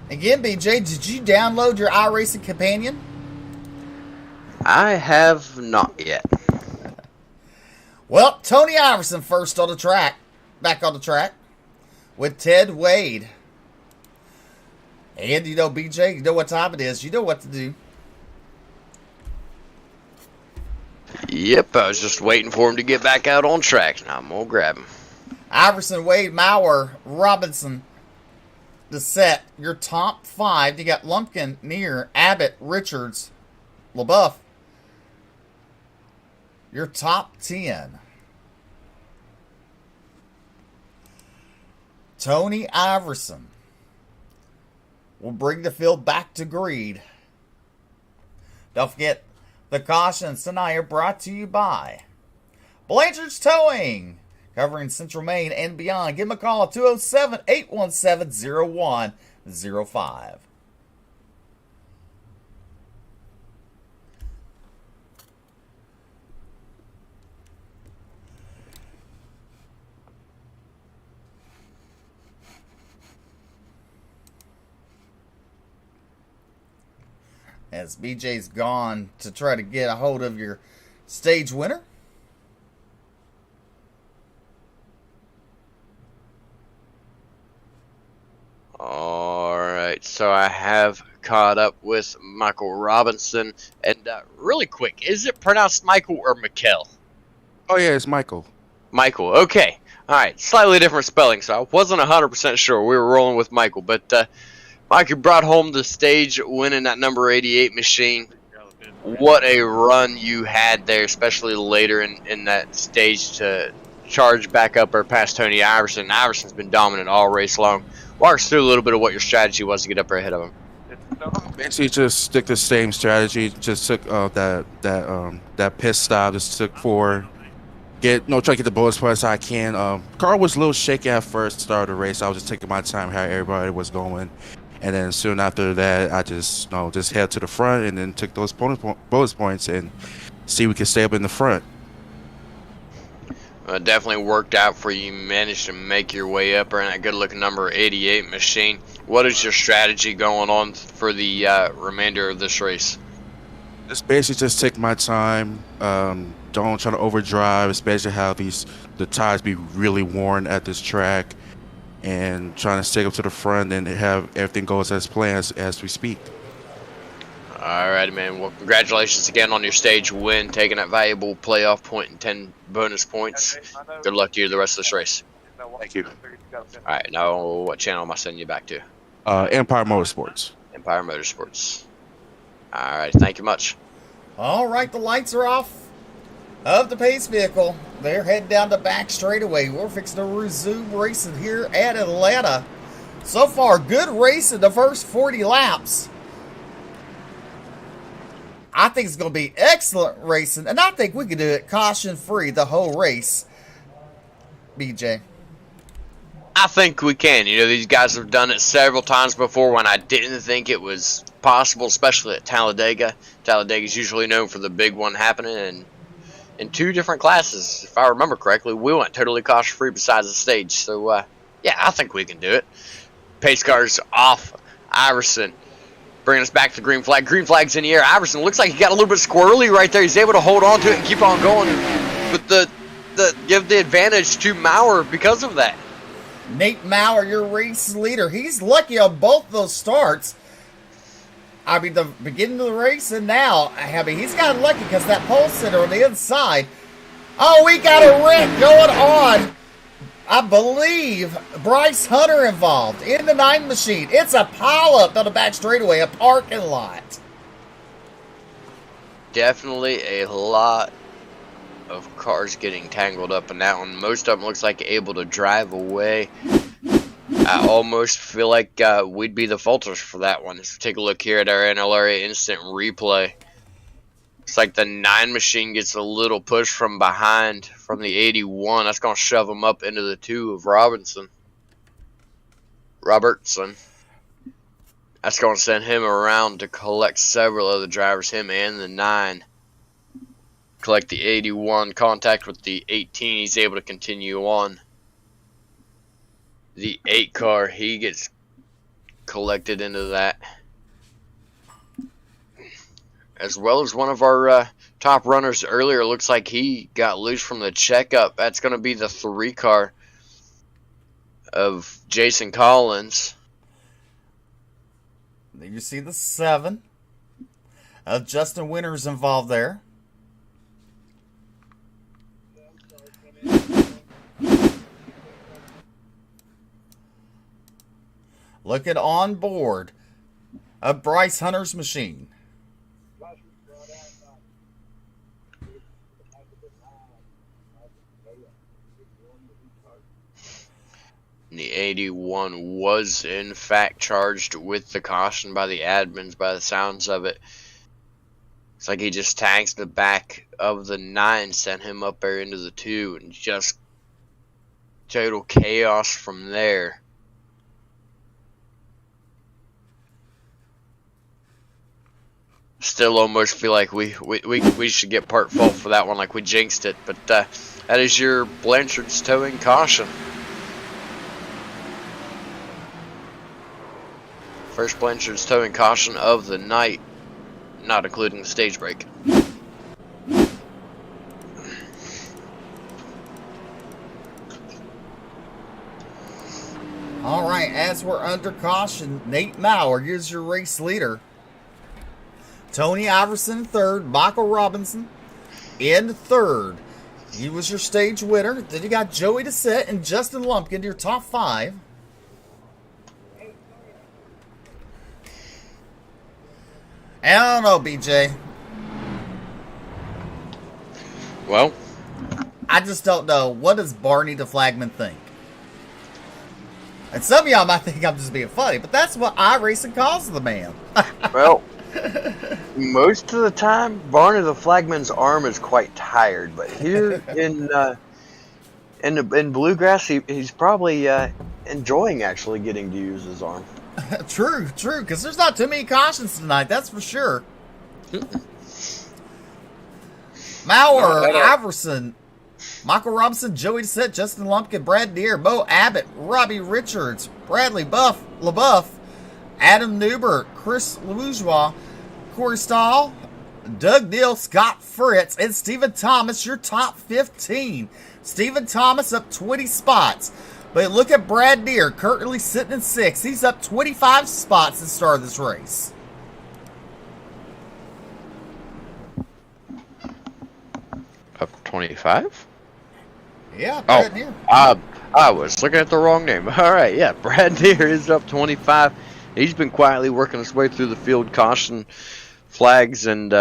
Again, BJ, did you download your iRacing companion? I have not yet. Well, Tony Iverson first on the track. Back on the track. With Ted Wade. And you know, BJ, you know what time it is. You know what to do. Yep, I was just waiting for him to get back out on track. Now I'm going to grab him. Iverson, Wade, Maurer, Robinson, to set your top 5. You got Lumpkin, Neer, Abbott, Richards, LaBeouf. Your top 10. Tony Iverson will bring the field back to Greed. Don't forget, the cautions tonight are brought to you by Blanchard's Towing, covering Central Maine and beyond. Give them a call at 207-817-0105. As BJ's gone to try to get a hold of your stage winner. Alright, so I have caught up with Michael Robinson. And really quick, is it pronounced Michael or Mikkel? Oh, yeah, it's Michael. Michael, okay. Alright, slightly different spelling, so I wasn't 100% sure. We were rolling with Michael, but Mike, you brought home the stage winning that number 88 machine. What a run you had there, especially later in that stage to charge back up or past Tony Iverson. Iverson's been dominant all race long. Walk us through a little bit of what your strategy was to get up there ahead of him. Basically, just stick the same strategy. Just took that pit stop. Just took try to get the bonus points I can. Car was a little shaky at first, start of the race. I was just taking my time how everybody was going. And then soon after that, I just head to the front and then took those bonus points and see if we could stay up in the front. It definitely worked out for you. You managed to make your way up in that good-looking number 88 machine. What is your strategy going on for the remainder of this race? Just basically just take my time. Don't try to overdrive, especially how the tires be really worn at this track. And trying to stick up to the front and have everything goes as planned as we speak. Alrighty, man. Well, congratulations again on your stage win, taking that valuable playoff point and 10 bonus points. Good luck to you the rest of this race. Thank you. Alright, now what channel am I sending you back to? Empire Motorsports. Empire Motorsports. Alright, thank you much. All right, the lights are off of the pace vehicle. They're heading down the back straightaway. We're fixing to resume racing here at Atlanta. So far, good racing the first 40 laps. I think it's going to be excellent racing, and I think we can do it caution-free the whole race. BJ. I think we can. You know, these guys have done it several times before when I didn't think it was possible, especially at Talladega. Talladega's usually known for the big one happening, and in 2 different classes, if I remember correctly, we went totally caution-free besides the stage. So, yeah, I think we can do it. Pace car's off. Iverson bringing us back to green flag. Green flag's in the air. Iverson looks like he got a little bit squirrely right there. He's able to hold on to it and keep on going. But give the advantage to Maurer because of that. Nate Maurer, your race leader. He's lucky on both those starts. I mean, the beginning of the race and now, I mean, he's got lucky because that pole sitter on the inside. Oh, we got a wreck going on. I believe Bryce Hunter involved in the 9 machine. It's a pileup on the back straightaway, a parking lot. Definitely a lot of cars getting tangled up in that one. Most of them looks like able to drive away. I almost feel like we'd be the faulters for that one. Let's take a look here at our NLRA instant replay. It's like the 9 machine gets a little push from behind from the 81. That's going to shove him up into the 2 of Robertson. That's going to send him around to collect several other drivers, him and the 9. Collect the 81, contact with the 18. He's able to continue on. The 8 car, he gets collected into that. As well as one of our top runners earlier, looks like he got loose from the checkup. That's going to be the 3 car of Jason Collins. Then you see the 7 of Justin Winters involved there. looking on board of Bryce Hunter's machine. The 81 was in fact charged with the caution by the admins by the sounds of it. It's like he just tags the back of the 9, sent him up there into the 2, and just total chaos from there. Still almost feel like we should get part fault for that one, like we jinxed it, but that is your Blanchard's towing caution. First Blanchard's towing caution of the night, not including the stage break. All right, as we're under caution, Nate Maurer is your race leader. Tony Iverson in third, Michael Robinson in third. He was your stage winner. Then you got Joey Doucette and Justin Lumpkin, your top 5. And I don't know, BJ. Well, I just don't know. What does Barney the Flagman think? And some of y'all might think I'm just being funny, but that's what iRacing calls the man. well, most of the time, Barney the Flagman's arm is quite tired, but here in Bluegrass, he's probably enjoying actually getting to use his arm. True, because there's not too many cautions tonight, that's for sure. Maurer, Iverson, Michael Robinson, Joey Doucette, Justin Lumpkin, Brad Deere, Mo Abbott, Robbie Richards, Bradley LaBeouf, Adam Newbert, Chris Loujois, Corey Stahl, Doug Neal, Scott Fritz, and Stephen Thomas, your top 15. Stephen Thomas up 20 spots. But look at Brad Deere, currently sitting in 6th. He's up 25 spots at the start of this race. Up 25? Yeah, Brad Deere. I was looking at the wrong name. All right, yeah, Brad Deere is up 25. He's been quietly working his way through the field. Caution flags and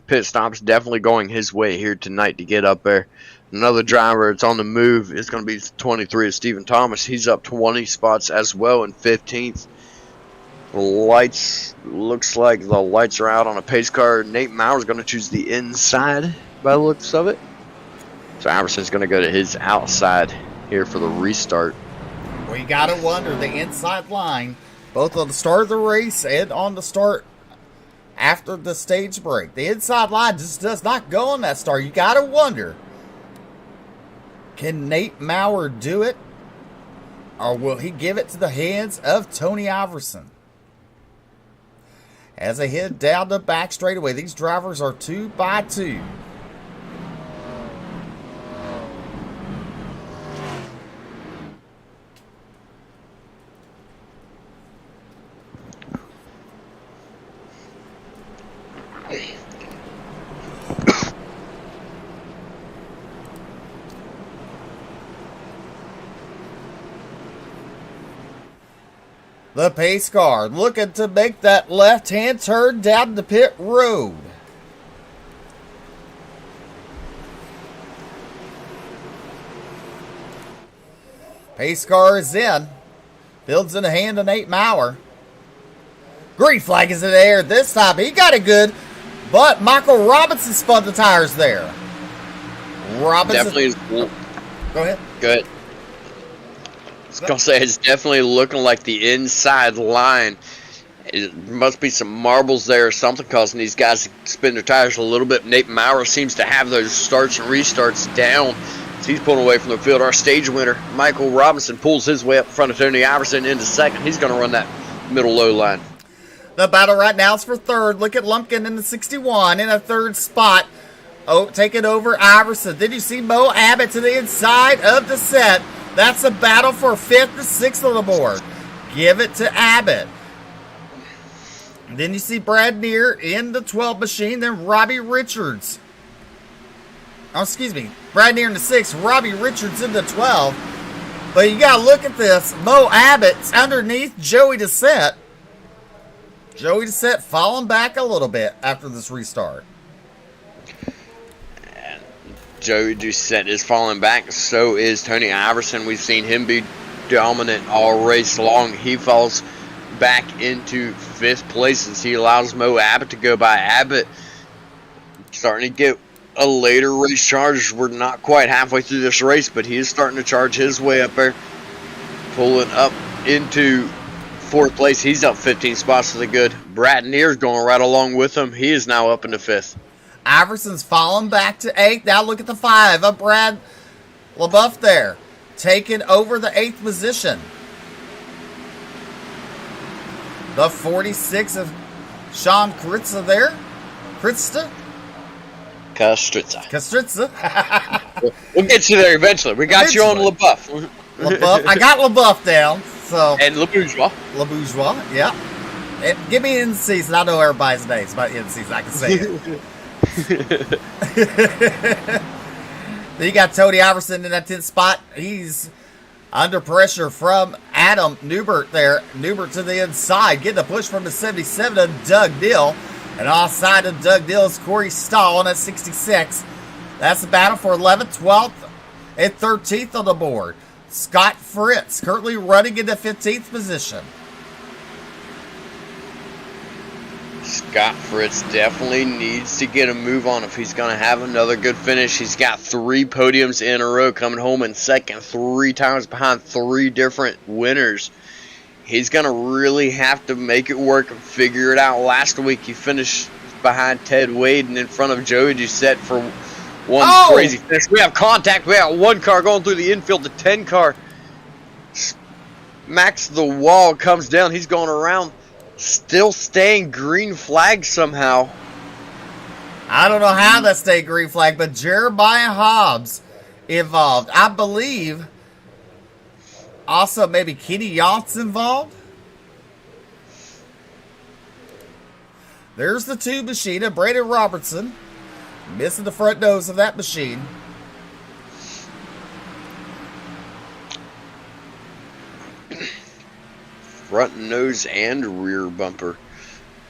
pit stops definitely going his way here tonight to get up there. Another driver that's on the move is going to be 23 of Stephen Thomas. He's up 20 spots as well in 15th. The lights, looks like the lights are out on a pace car. Nate Maurer is going to choose the inside by the looks of it. So Iverson's going to go to his outside here for the restart. Well, you got to wonder, the inside line, both on the start of the race and on the start after the stage break. The inside line just does not go on that start. You got to wonder, can Nate Maurer do it? Or will he give it to the hands of Tony Iverson? As they head down the back straightaway, these drivers are 2 by 2. The pace car looking to make that left-hand turn down the pit road. Pace car is in. Builds in the hand of Nate Maurer. Green flag is in the air this time. He got it good, but Michael Robinson spun the tires there. Robinson. Definitely is. Go ahead. Good. I was going to say, it's definitely looking like the inside line. It must be some marbles there or something causing these guys to spin their tires a little bit. Nate Maurer seems to have those starts and restarts down. So he's pulling away from the field. Our stage winner, Michael Robinson, pulls his way up in front of Tony Iverson into second. He's going to run that middle low line. The battle right now is for third. Look at Lumpkin in the 61 in a third spot. Oh, taking over Iverson. Then you see Mo Abbott to the inside of the set. That's a battle for 5th and 6th on the board. Give it to Abbott. And then you see Brad Neer in the 12 machine. Then Robbie Richards. Oh, excuse me. Brad Neer in the 6. Robbie Richards in the 12. But you got to look at this. Mo Abbott's underneath Joey Doucette. Joey Doucette falling back a little bit after this restart. And Joey Doucette is falling back. So is Tony Iverson. We've seen him be dominant all race long. He falls back into 5th place as he allows Mo Abbott to go by. Abbott starting to get a later race charge. We're not quite halfway through this race, but he is starting to charge his way up there, pulling up into 4th place. He's up 15 spots to the good. Brattonier's going right along with him. He is now up into 5th. Iverson's falling back to 8th. Now look at the 5 of Brad LaBeouf there, taking over the 8th position. The 46 of Sean Kritza there. Kastritza. We'll get you there eventually. We got you on LaBeouf. LaBeouf. I got LaBeouf down. So. And Le Bourgeois. Le Bourgeois, yeah. Give me in the season. I know everybody's names, but in the season I can say it. Then you got Tony Iverson in that 10th spot. He's under pressure from Adam Newbert there. Newbert to the inside, getting a push from the 77 of Doug Dill. And offside of Doug Dill is Corey Stahl at 66. That's the battle for 11th, 12th, and 13th on the board. Scott Fritz currently running in the 15th position. Scott Fritz definitely needs to get a move on if he's going to have another good finish. He's got 3 podiums in a row, coming home in second 3 times behind 3 different winners. He's going to really have to make it work and figure it out. Last week he finished behind Ted Wade and in front of Joey Doucette for one crazy finish. We have contact. We got 1 car going through the infield. The 10 car smacks the wall, comes down. He's going around, still staying green flag somehow. I don't know how that stayed green flag, but Jeremiah Hobbs involved. I believe also maybe Kenny Yacht's involved. There's the 2 machine of Brandon Robertson. Missing the front nose of that machine. Front nose and rear bumper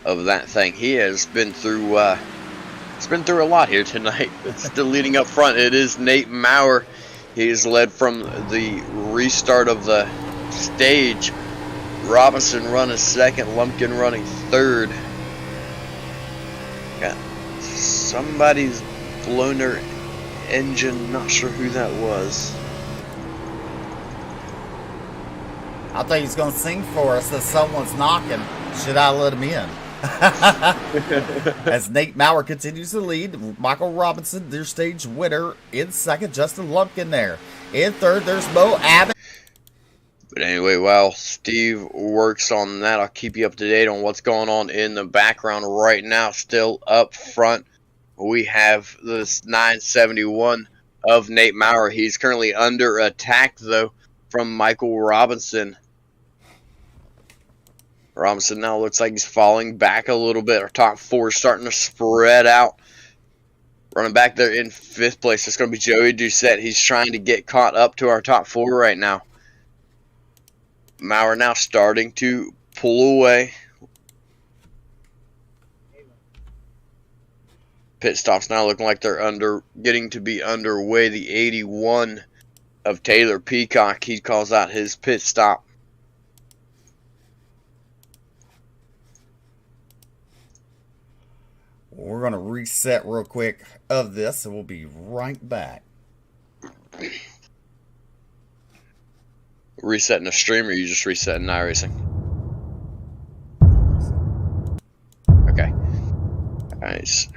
of that thing. He has been through a lot here tonight. It's still leading up front. It is Nate Maurer. He is led from the restart of the stage. Robinson running 2nd, Lumpkin running 3rd. Got somebody's blown their engine. Not sure who that was. I thought he was going to sing for us that someone's knocking. Should I let him in? As Nate Maurer continues to lead, Michael Robinson, their stage winner, in 2nd. Justin Lumpkin there. In 3rd, there's Mo Abbott. But anyway, while Steve works on that, I'll keep you up to date on what's going on in the background right now. Still up front, we have this 971 of Nate Maurer. He's currently under attack, though, from Michael Robinson. Robinson now looks like he's falling back a little bit. Our top 4 is starting to spread out. Running back there in 5th place, it's going to be Joey Doucette. He's trying to get caught up to our top 4 right now. Maurer now starting to pull away. Pit stops now looking like they're getting to be underway. The 81 of Taylor Peacock, he calls out his pit stop. We're going to reset real quick of this, and we'll be right back. Resetting the stream, or you just resetting iRacing? Okay. Nice.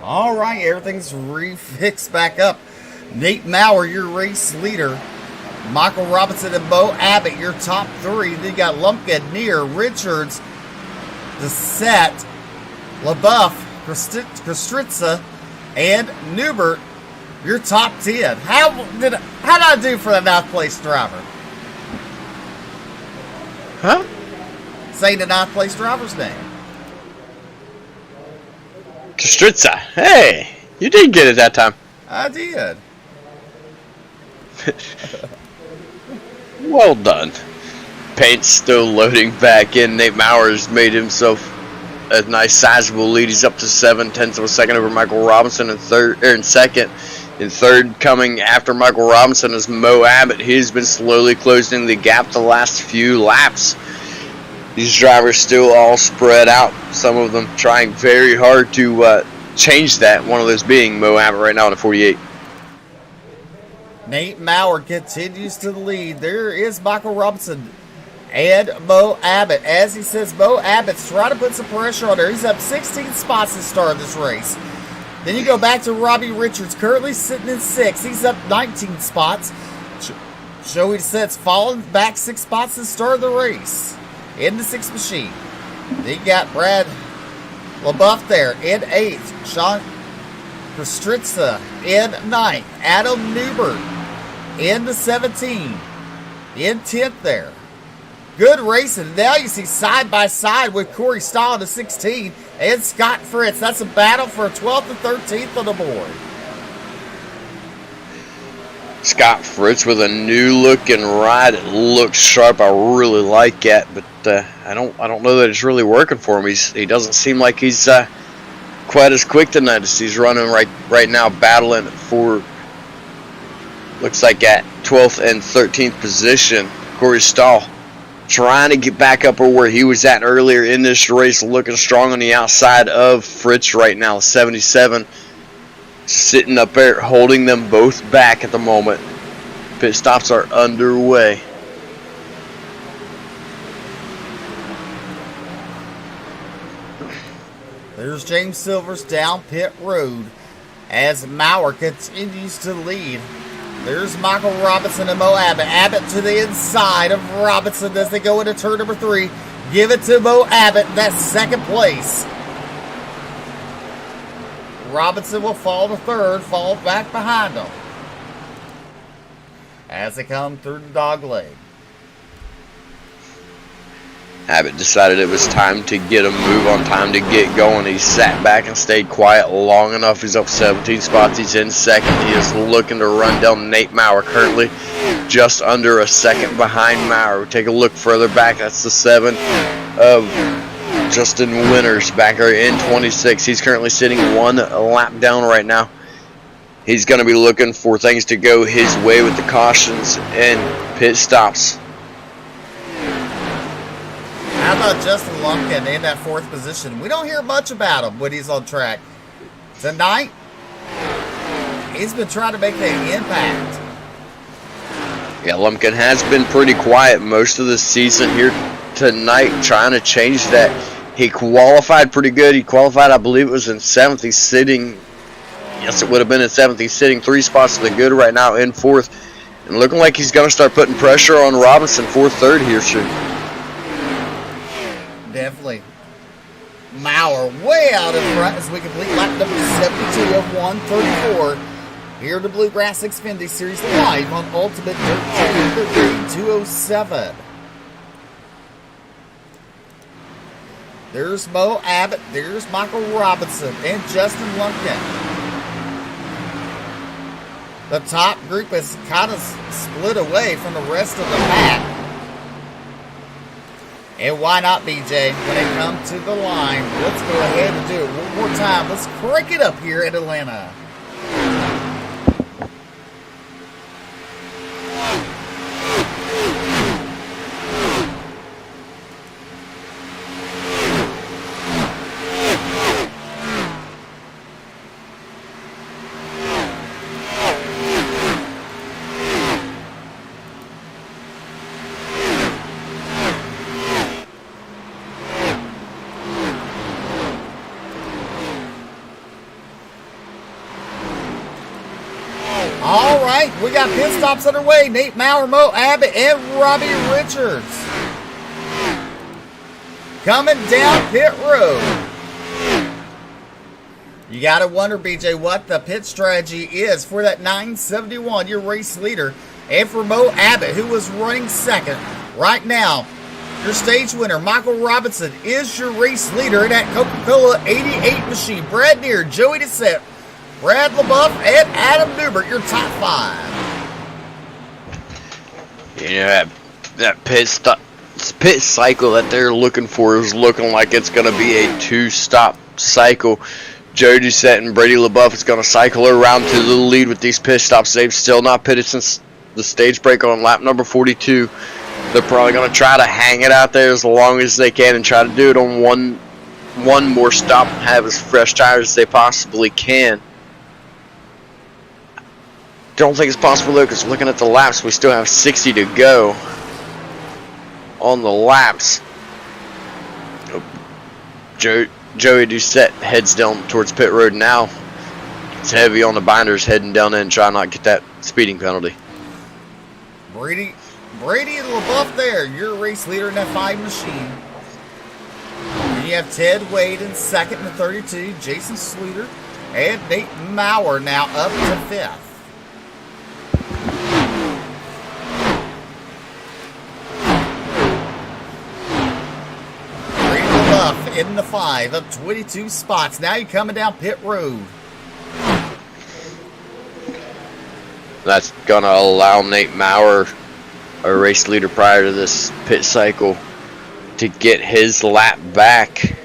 All right, everything's refixed back up. Nate Maurer, your race leader. Michael Robinson and Bo Abbott, your top three. Then you got Lumpkin, Neer, Richards, Dessette, LaBeouf, Kostritza, and Newbert, your top 10. How did I do for the 9th place driver? Huh? Say the 9th place driver's name. Kostritza. Hey, you did get it that time. I did. Well done. Paint's still loading back in. Nate Maurer's made himself a nice sizable lead. He's up to 7/10 of a second over Michael Robinson in second. In third, coming after Michael Robinson, is Mo Abbott. He's been slowly closing the gap the last few laps. These drivers still all spread out. Some of them trying very hard to change that. One of those being Mo Abbott right now in the 48. Nate Maurer continues to lead. There is Michael Robinson and Mo Abbott. As he says, Mo Abbott's trying to put some pressure on there. He's up 16 spots to start this race. Then you go back to Robbie Richards, currently sitting in 6th. He's up 19 spots. Joey Dessette's fallen back 6 spots to start the race in the 6th machine. Then you got Brad LaBeouf there in 8th. Sean Kostritza in 9th. Adam Newbert in the 17. In 10th there. Good racing. Now you see side by side with Corey Stahl in the 16 and Scott Fritz. That's a battle for 12th and 13th on the board. Scott Fritz with a new looking ride. It looks sharp. I really like it, but I don't know that it's really working for him. He doesn't seem like he's quite as quick tonight as he's running right now, battling for, looks like at 12th and 13th position. Corey Stahl trying to get back up where he was at earlier in this race, looking strong on the outside of Fritz right now. 77 sitting up there, holding them both back at the moment. Pit stops are underway. There's James Silvers down pit road as Maurer continues to lead. There's Michael Robinson and Mo Abbott. Abbott to the inside of Robinson as they go into turn number 3. Give it to Mo Abbott. That's 2nd place. Robinson will fall to 3rd, fall back behind him as they come through the dog leg. Abbott decided it was time to get a move on, time to get going. He sat back and stayed quiet long enough. He's up 17 spots. He's in 2nd. He is looking to run down Nate Maurer, currently just under a second behind Maurer. Take a look further back. That's the 7 of Justin Winters back there in 26. He's currently sitting 1 lap down right now. He's going to be looking for things to go his way with the cautions and pit stops. How about Justin Lumpkin in that 4th position? We don't hear much about him when he's on track. Tonight, he's been trying to make an impact. Yeah, Lumpkin has been pretty quiet most of the season here tonight, trying to change that. He qualified pretty good. He qualified, I believe it was in 7th. He's sitting, yes, it would have been in 7th. He's sitting 3 spots to the good right now in 4th. And looking like he's going to start putting pressure on Robinson for 3rd here soon. Definitely. Maurer way out in front as we complete lap number 72 of 134 here at the Bluegrass Xfinity Series live on Ultimate Dirt 207. There's Mo Abbott, there's Michael Robinson, and Justin Lumpkin. The top group is kind of split away from the rest of the pack. And why not, BJ? When they come to the line, let's go ahead and do it one more time. Let's crank it up here in Atlanta. All right, we got pit stops underway. Nate Maurer, Mo Abbott, and Robbie Richards coming down pit road. You got to wonder, BJ, what the pit strategy is for that 971, your race leader, and for Mo Abbott, who was running second. Right now, your stage winner, Michael Robinson, is your race leader in that Coca-Cola 88 machine. Brad Neer, Joey DeSette, Brad LaBeouf, and Adam Newbert, your top 5. You know, that pit cycle that they're looking for is looking like it's going to be a 2-stop cycle. Joey DeSette and Brady LaBeouf is going to cycle around to the lead with these pit stops. They've still not pitted since the stage break on lap number 42. They're probably going to try to hang it out there as long as they can and try to do it on one more stop and have as fresh tires as they possibly can. Don't think it's possible though, because looking at the laps, we still have 60 to go on the laps. Joey DeSette heads down towards pit road now. It's heavy on the binders heading down in, trying not to get that speeding penalty. Brady and LaBeouf there, your race leader in that 5 machine. And you have Ted Wade in second in the 32, Jason Sluter, and Nate Maurer now up to 5th. Brady LaBeouf in the 5, up 22 spots. Now you're coming down pit road. That's going to allow Nate Maurer, a race leader prior to this pit cycle, to get his lap back.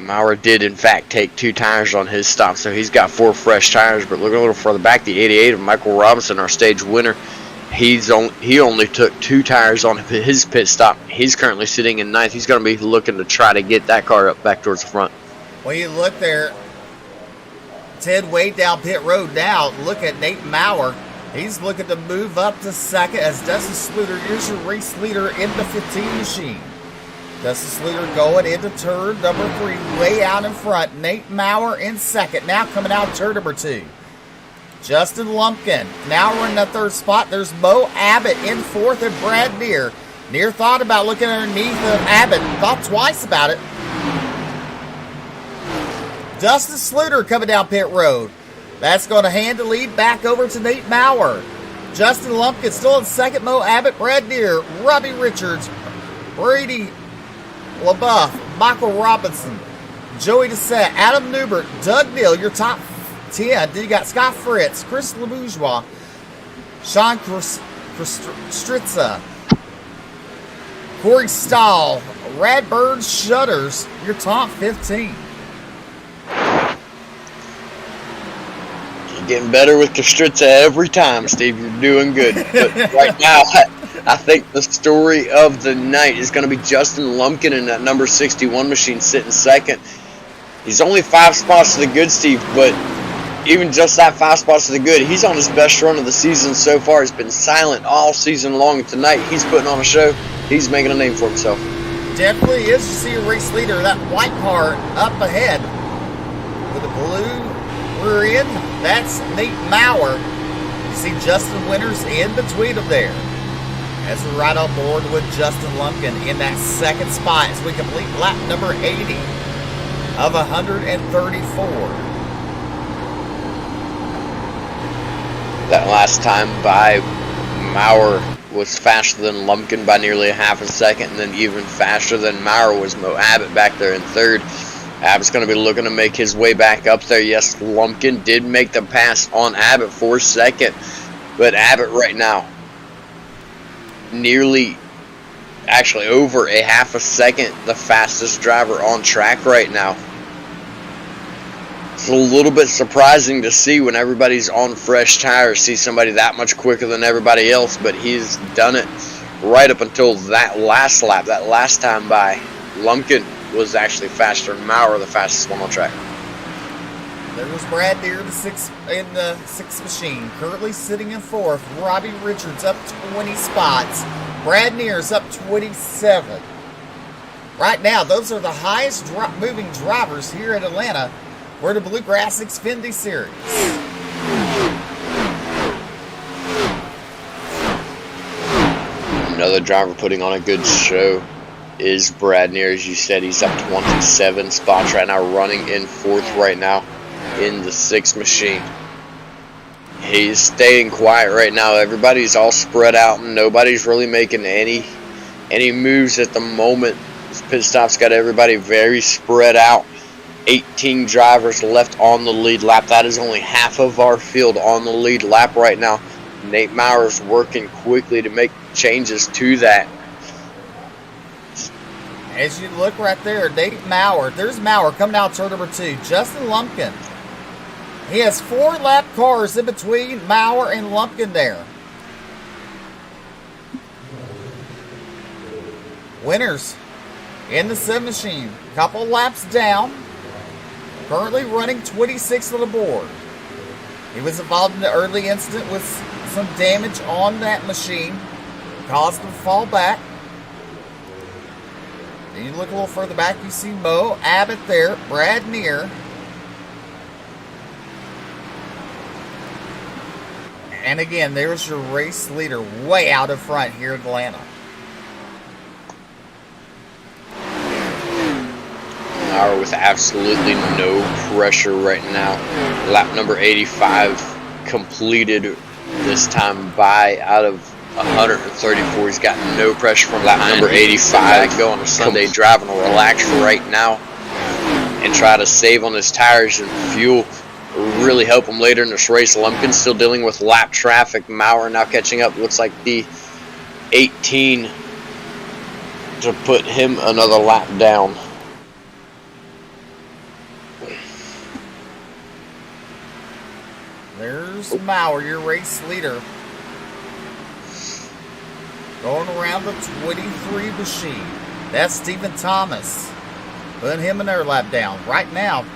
Maurer did in fact take 2 tires on his stop, so he's got 4 fresh tires. But looking a little further back, the 88 of Michael Robinson, our stage winner, he only took 2 tires on his pit stop. He's currently sitting in 9th. He's going to be looking to try to get that car up back towards the front. Well, you look there, Ted Wade down pit road now. Look at Nate Maurer. He's looking to move up to second as Dustin Sluter is your race leader in the 15 machine. Dustin Sluter going into turn number 3, way out in front. Nate Maurer in second. Now coming out turn number 2. Justin Lumpkin now running the 3rd spot. There's Mo Abbott in 4th and Brad Neer. Neer thought about looking underneath of Abbott. Thought twice about it. Dustin Sluter coming down pit road. That's going to hand the lead back over to Nate Maurer. Justin Lumpkin still in second. Mo Abbott, Brad Neer, Robbie Richards, Brady LaBeouf, Michael Robinson, Joey DeSette, Adam Newbert, Doug Neal, your top 10. Then you got Scott Fritz, Chris LeBourgeois, Sean Stritza, Corey Stahl, Radburn Shutters, your top 15. You're getting better with Kostritza every time, Steve. You're doing good. But right now, I think the story of the night is going to be Justin Lumpkin in that number 61 machine sitting second. He's only 5 spots to the good, Steve, but even just that 5 spots to the good, he's on his best run of the season so far. He's been silent all season long. Tonight, he's putting on a show. He's making a name for himself. Definitely is. You see a race leader, that white car up ahead with the blue rear end. That's Nate Maurer. You see Justin Winters in between them there. As we're right on board with Justin Lumpkin in that 2nd spot as we complete lap number 80 of 134. That last time by, Maurer was faster than Lumpkin by nearly a half a second, and then even faster than Maurer was Mo Abbott back there in 3rd. Abbott's going to be looking to make his way back up there. Yes, Lumpkin did make the pass on Abbott for 2nd, but Abbott right now, nearly, actually over a half a second, the fastest driver on track right now. It's a little bit surprising to see when everybody's on fresh tires, see somebody that much quicker than everybody else, but he's done it right up until that last lap, that last time by. Lumpkin was actually faster than Maurer, the fastest one on track. There was Brad Deere in the 6th machine, currently sitting in 4th. Robbie Richards up 20 spots. Brad Neer's up 27. Right now, those are the highest moving drivers here in Atlanta for the Bluegrass Xfinity Series. Another driver putting on a good show is Brad Neer. As you said, he's up 27 spots right now, running in 4th right now in the 6th machine. He's staying quiet right now. Everybody's all spread out and nobody's really making any moves at the moment. This pit stop's got everybody very spread out. 18 drivers left on the lead lap. That is only half of our field on the lead lap right now. Nate Mauer's working quickly to make changes to that. As you look right there, Nate Mauer. There's Mauer coming out turn number 2. Justin Lumpkin. He has 4 lap cars in between Mauer and Lumpkin there. Winners in the 7 machine. Couple laps down. Currently running 26th on the board. He was involved in the early incident with some damage on that machine. Caused him to fall back. Then you look a little further back, you see Mo Abbott there, Brad Neer. And again, there's your race leader way out in front here in Atlanta. Mauer with absolutely no pressure right now. Lap number 85 completed this time by out of 134. He's got no pressure from lap number 85. Go on a Sunday drive and relax right now and try to save on his tires and fuel. Really help him later in this race. Lumpkin still dealing with lap traffic. Mauer now catching up. Looks like the 18 to put him another lap down. There's Mauer, your race leader. Going around the 23 machine. That's Stephen Thomas. Putting him another lap down. Right now,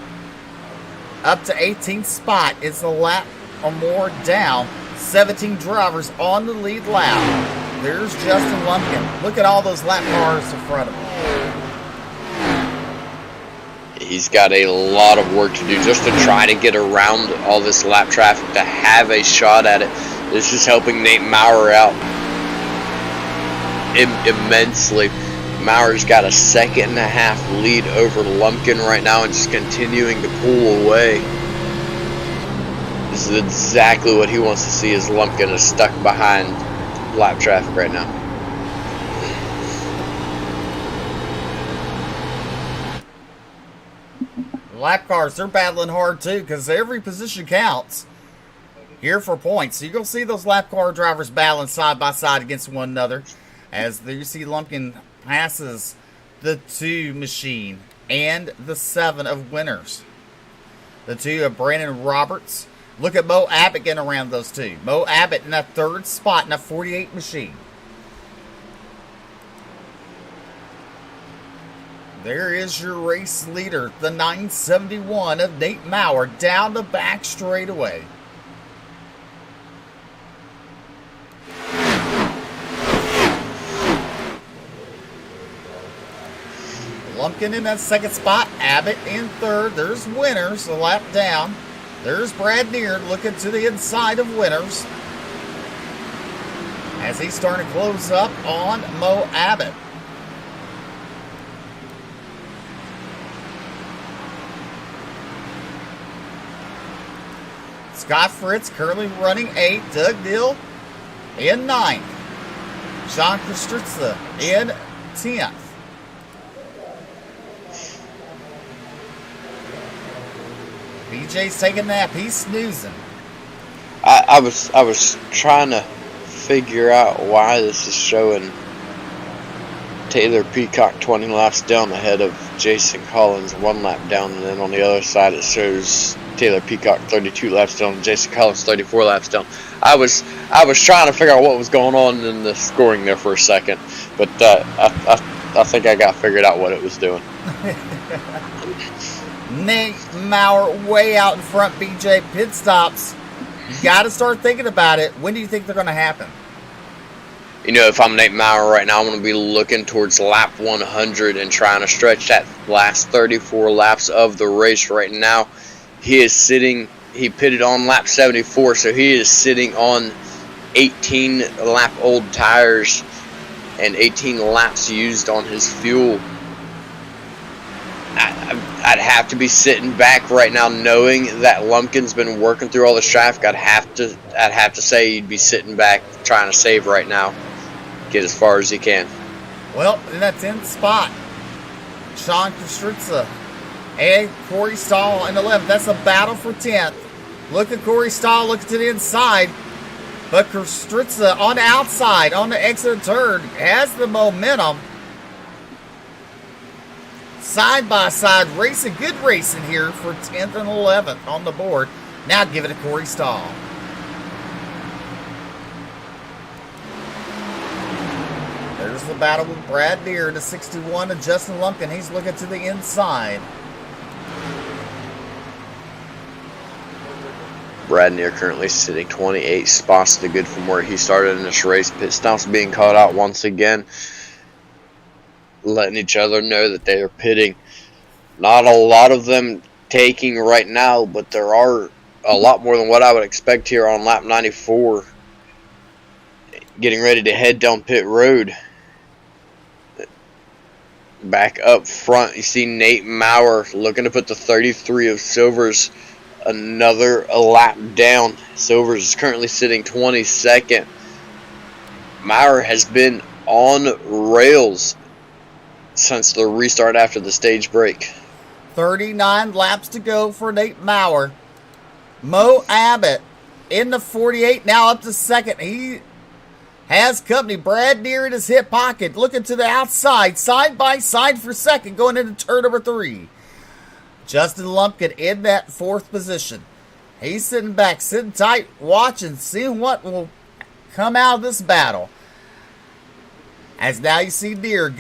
up to 18th spot. It's a lap or more down. 17 drivers on the lead lap. There's Justin Lumpkin. Look at all those lap cars in front of him. He's got a lot of work to do just to try to get around all this lap traffic to have a shot at it. This is helping Nate Mauer out immensely. Mauer's got a 1.5-second lead over Lumpkin right now and just continuing to pull away. This is exactly what he wants to see, as Lumpkin is stuck behind lap traffic right now. Lap cars, they're battling hard too because every position counts here for points. So you're going to see those lap car drivers battling side by side against one another. As you see Lumpkin passes the 2 machine and the 7 of Winners. The 2 of Brandon Roberts. Look at Mo Abbott getting around those 2. Mo Abbott in that 3rd spot in that 48 machine. There is your race leader, the 971 of Nate Mauer, down the back straightaway. Lumpkin in that 2nd spot, Abbott in 3rd. There's Winners, a lap down. There's Brad Neer looking to the inside of Winners as he's starting to close up on Mo Abbott. Scott Fritz currently running 8th. Doug Dill in 9th. Sean Kostritza in 10th. BJ's taking a nap. He's snoozing. I was trying to figure out why this is showing Taylor Peacock 20 laps down ahead of Jason Collins 1 lap down, and then on the other side it shows Taylor Peacock 32 laps down and Jason Collins 34 laps down. I was trying to figure out what was going on in the scoring there for a second, but I think I got figured out what it was doing. Nate Mauer way out in front. BJ, pit stops. You got to start thinking about it. When do you think they're going to happen? You know, if I'm Nate Mauer right now, I'm going to be looking towards lap 100 and trying to stretch that last 34 laps of the race right now. He pitted on lap 74, so he is sitting on 18 lap old tires and 18 laps used on his fuel. I'd have to be sitting back right now, knowing that Lumpkin's been working through all this traffic. I'd have to say he'd be sitting back, trying to save right now, get as far as he can. Well, in that 10th spot, Sean Kostritza and Corey Stahl in 11th. That's a battle for 10th. Look at Corey Stahl looking to the inside, but Kostritza on the outside, on the exit turn, has the momentum. Side by side racing, good racing here for 10th and 11th on the board. Now give it to Corey Stahl. There's the battle with Brad Deere to 61 and Justin Lumpkin. He's looking to the inside. Brad Deere currently sitting 28 spots to the good from where he started in this race. Pit stops being called out once again, letting each other know that they are pitting. Not a lot of them taking right now, but there are a lot more than what I would expect here on lap 94. Getting ready to head down pit road. Back up front, you see Nate Maurer looking to put the 33 of Silvers another lap down. Silvers is currently sitting 22nd. Maurer has been on rails since the restart after the stage break. 39 laps to go for Nate Maurer. Mo Abbott in the 48, now up to second. He has company. Brad Deere in his hip pocket, looking to the outside, side by side for second, going into turn number 3. Justin Lumpkin in that 4th position. He's sitting back, sitting tight, watching, seeing what will come out of this battle. As now you see Deere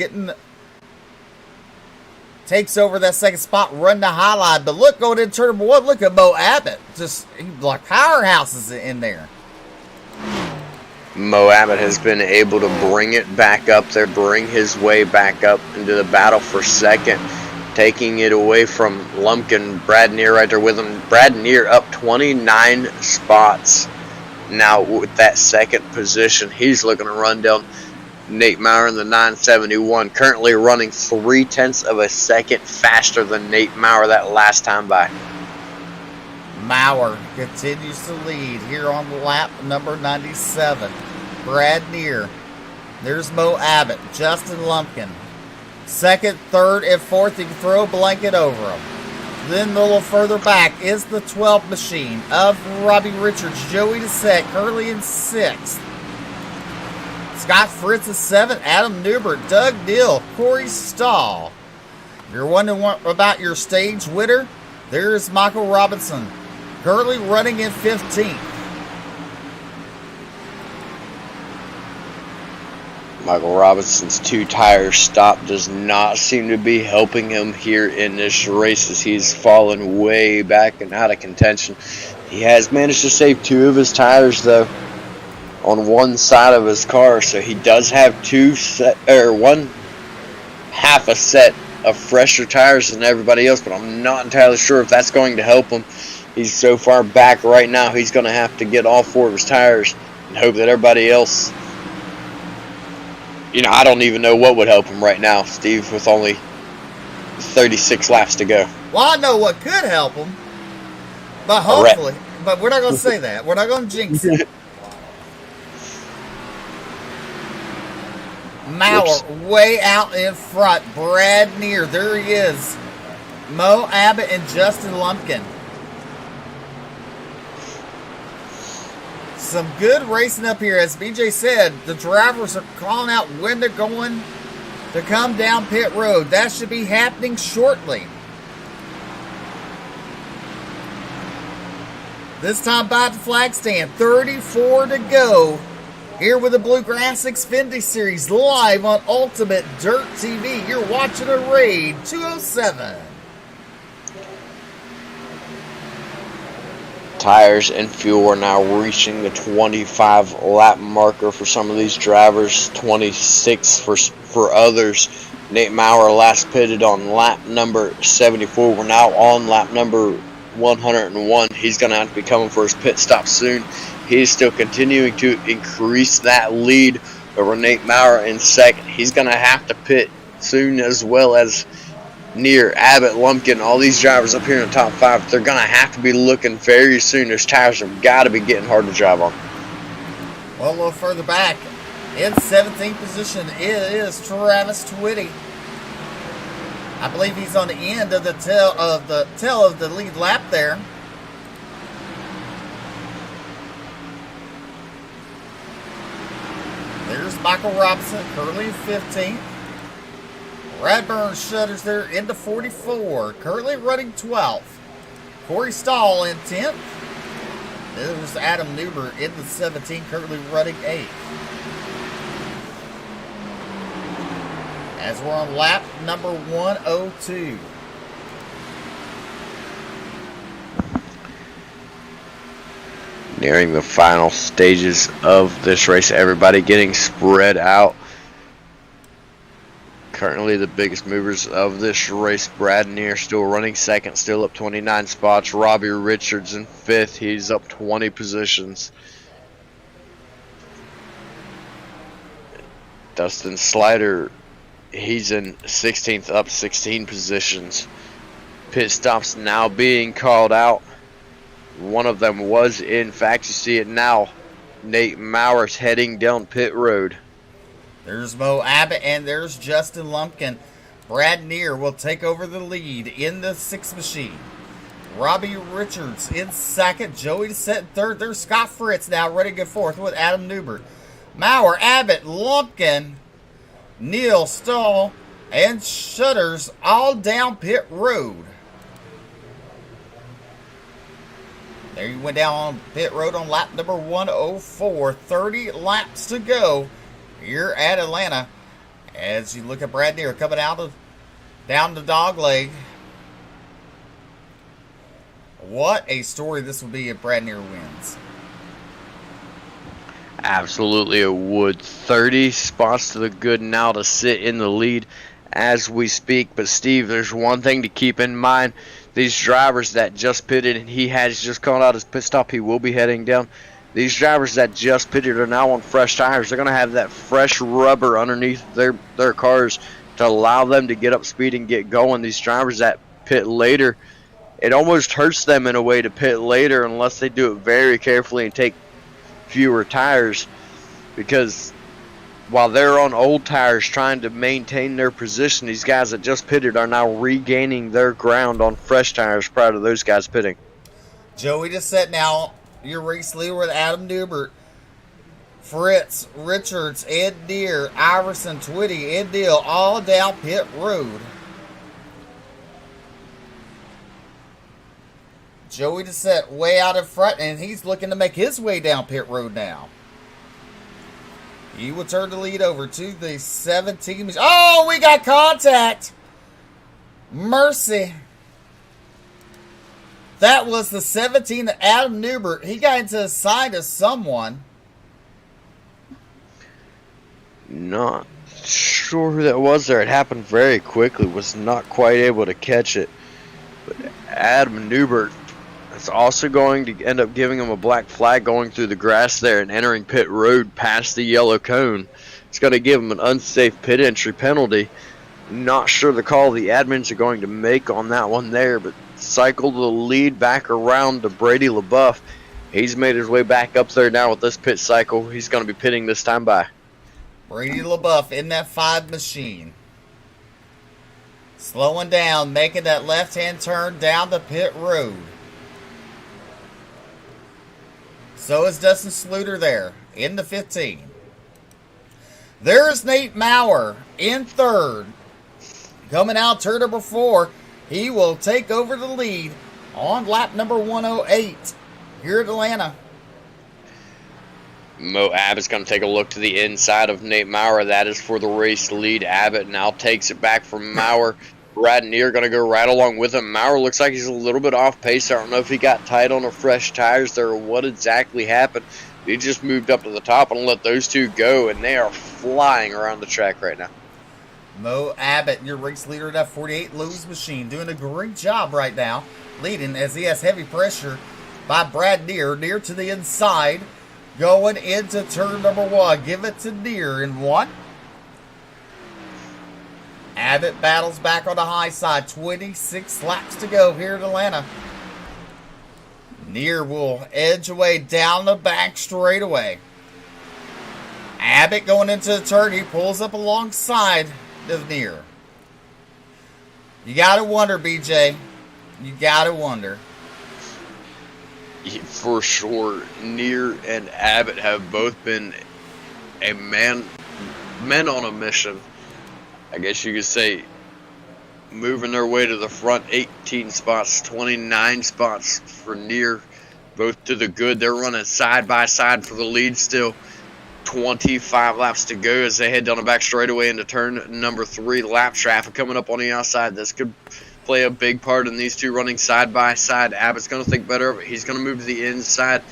takes over that second spot, run the highlight. But look, going into turn number 1, look at Mo Abbott. Just like powerhouses in there. Mo Abbott has been able to bring it back up there, bring his way back up into the battle for second, taking it away from Lumpkin. Brad Deere right there with him. Brad Deere up 29 spots now with that second position. He's looking to run down Nate Maurer in the 971, currently running 0.3 of a second faster than Nate Maurer that last time by. Maurer continues to lead here on lap number 97. Brad Deere. There's Mo Abbott, Justin Lumpkin. Second, third, and fourth, you can throw a blanket over them. Then a little further back is the 12th machine of Robbie Richards, Joey Doucette, currently in 6th. Scott Fritz is 7th, Adam Newbert, Doug Dill, Corey Stahl. If you're wondering about your stage winner, there's Michael Robinson, currently running in 15th. Michael Robinson's 2 tire stop does not seem to be helping him here in this race, as he's fallen way back and out of contention. He has managed to save 2 of his tires though on one side of his car, so he does have 1 half a set of fresher tires than everybody else, but I'm not entirely sure if that's going to help him. He's so far back right now, he's going to have to get all 4 of his tires and hope that everybody else, I don't even know what would help him right now, Steve, with only 36 laps to go. Well, I know what could help him, but hopefully, but we're not going to say that. We're not going to jinx it. Maurer way out in front. Brad Deere, there he is. Mo Abbott and Justin Lumpkin. Some good racing up here. As BJ said, the drivers are calling out when they're going to come down pit road. That should be happening shortly. This time by the flag stand. 34 to go. Here with the Bluegrass XFINITY Series live on Ultimate Dirt TV. You're watching a Raid 207. Tires and fuel are now reaching the 25 lap marker for some of these drivers, 26 for others. Nate Maurer last pitted on lap number 74. We're now on lap number 101. He's going to have to be coming for his pit stop soon. He's still continuing to increase that lead over Nate Maurer in second. He's going to have to pit soon, as well as Near, Abbott, Lumpkin, all these drivers up here in the top 5. They're going to have to be looking very soon. Those tires have got to be getting hard to drive on. Well, a little further back, in 17th position, it is Travis Twitty. I believe he's on the end of the tail of the lead lap there. There's Michael Robinson, currently in 15th. Radburn Shutters there into 44, currently running 12th. Corey Stahl in 10th. There's Adam Newber in the 17, currently running 8th. As we're on lap number 102. Nearing the final stages of this race, everybody getting spread out. Currently the biggest movers of this race, Brad Neer still running second, still up 29 spots. Robbie Richards in 5th, he's up 20 positions. Dustin Slider, he's in 16th, up 16 positions. Pit stops now being called out. One of them was, in fact, you see it now, Nate Mauer's heading down pit road. There's Mo Abbott and there's Justin Lumpkin. Brad Neer will take over the lead in the 6th machine. Robbie Richards in 2nd. Joey Dissett in 3rd. There's Scott Fritz now ready to go 4th with Adam Newbert. Maurer, Abbott, Lumpkin, Neil Stahl, and Shutters all down pit road. There you went down on pit road on lap number 104. 30 laps to go here at Atlanta. As you look at Brad Neer coming down the dog leg. What a story this will be if Brad Neer wins. Absolutely it would. 30 spots to the good now to sit in the lead as we speak. But Steve, there's one thing to keep in mind. These drivers that just pitted, and he has just called out his pit stop, he will be heading down. These drivers that just pitted are now on fresh tires. They're going to have that fresh rubber underneath their cars to allow them to get up speed and get going. These drivers that pit later, it almost hurts them in a way to pit later unless they do it very carefully and take fewer tires, because while they're on old tires trying to maintain their position, these guys that just pitted are now regaining their ground on fresh tires prior to those guys pitting. Joey Dissett now your race leader with Adam Newbert, Fritz, Richards, Ed Deere, Iverson, Twitty, Ed Deal, all down pit road. Joey Dissett way out in front, and he's looking to make his way down pit road now. He will turn the lead over to the 17. Oh, we got contact. Mercy. That was the 17, Adam Newbert. He got into a side of someone. Not sure who that was there. It happened very quickly. Was not quite able to catch it. But Adam Newbert is also going to end up giving him a black flag going through the grass there and entering pit road past the yellow cone. It's going to give him an unsafe pit entry penalty. Not sure the call the admins are going to make on that one there, but cycle the lead back around to Brady LaBeouf. He's made his way back up there now with this pit cycle. He's going to be pitting this time by. Brady LaBeouf in that 5 machine. Slowing down, making that left-hand turn down the pit road. So is Dustin Sluter there in the 15. There's Nate Maurer in 3rd. Coming out turn number 4. He will take over the lead on lap number 108 here at Atlanta. Mo Abbott's going to take a look to the inside of Nate Maurer. That is for the race lead. Abbott now takes it back from Maurer. Brad Neer going to go right along with him. Maurer looks like he's a little bit off pace. I don't know if he got tight on the fresh tires there or what exactly happened. He just moved up to the top and let those two go, and they are flying around the track right now. Mo Abbott, your race leader, that 48 Lewis machine, doing a great job right now, leading as he has heavy pressure by Brad Neer to the inside, going into turn number 1. Give it to Neer in 1. Abbott battles back on the high side. 26 laps to go here in Atlanta. Neer will edge away down the back straightaway. Abbott going into the turn. He pulls up alongside of Neer. You gotta wonder, BJ. You gotta wonder. For sure, Neer and Abbott have both been a men on a mission. I guess you could say moving their way to the front. 18 spots, 29 spots for Neer, both to the good. They're running side by side for the lead still. 25 laps to go as they head down the back straightaway into turn number 3. Lap traffic coming up on the outside. This could play a big part in these two running side by side. Abbott's going to think better of it. He's going to move to the inside,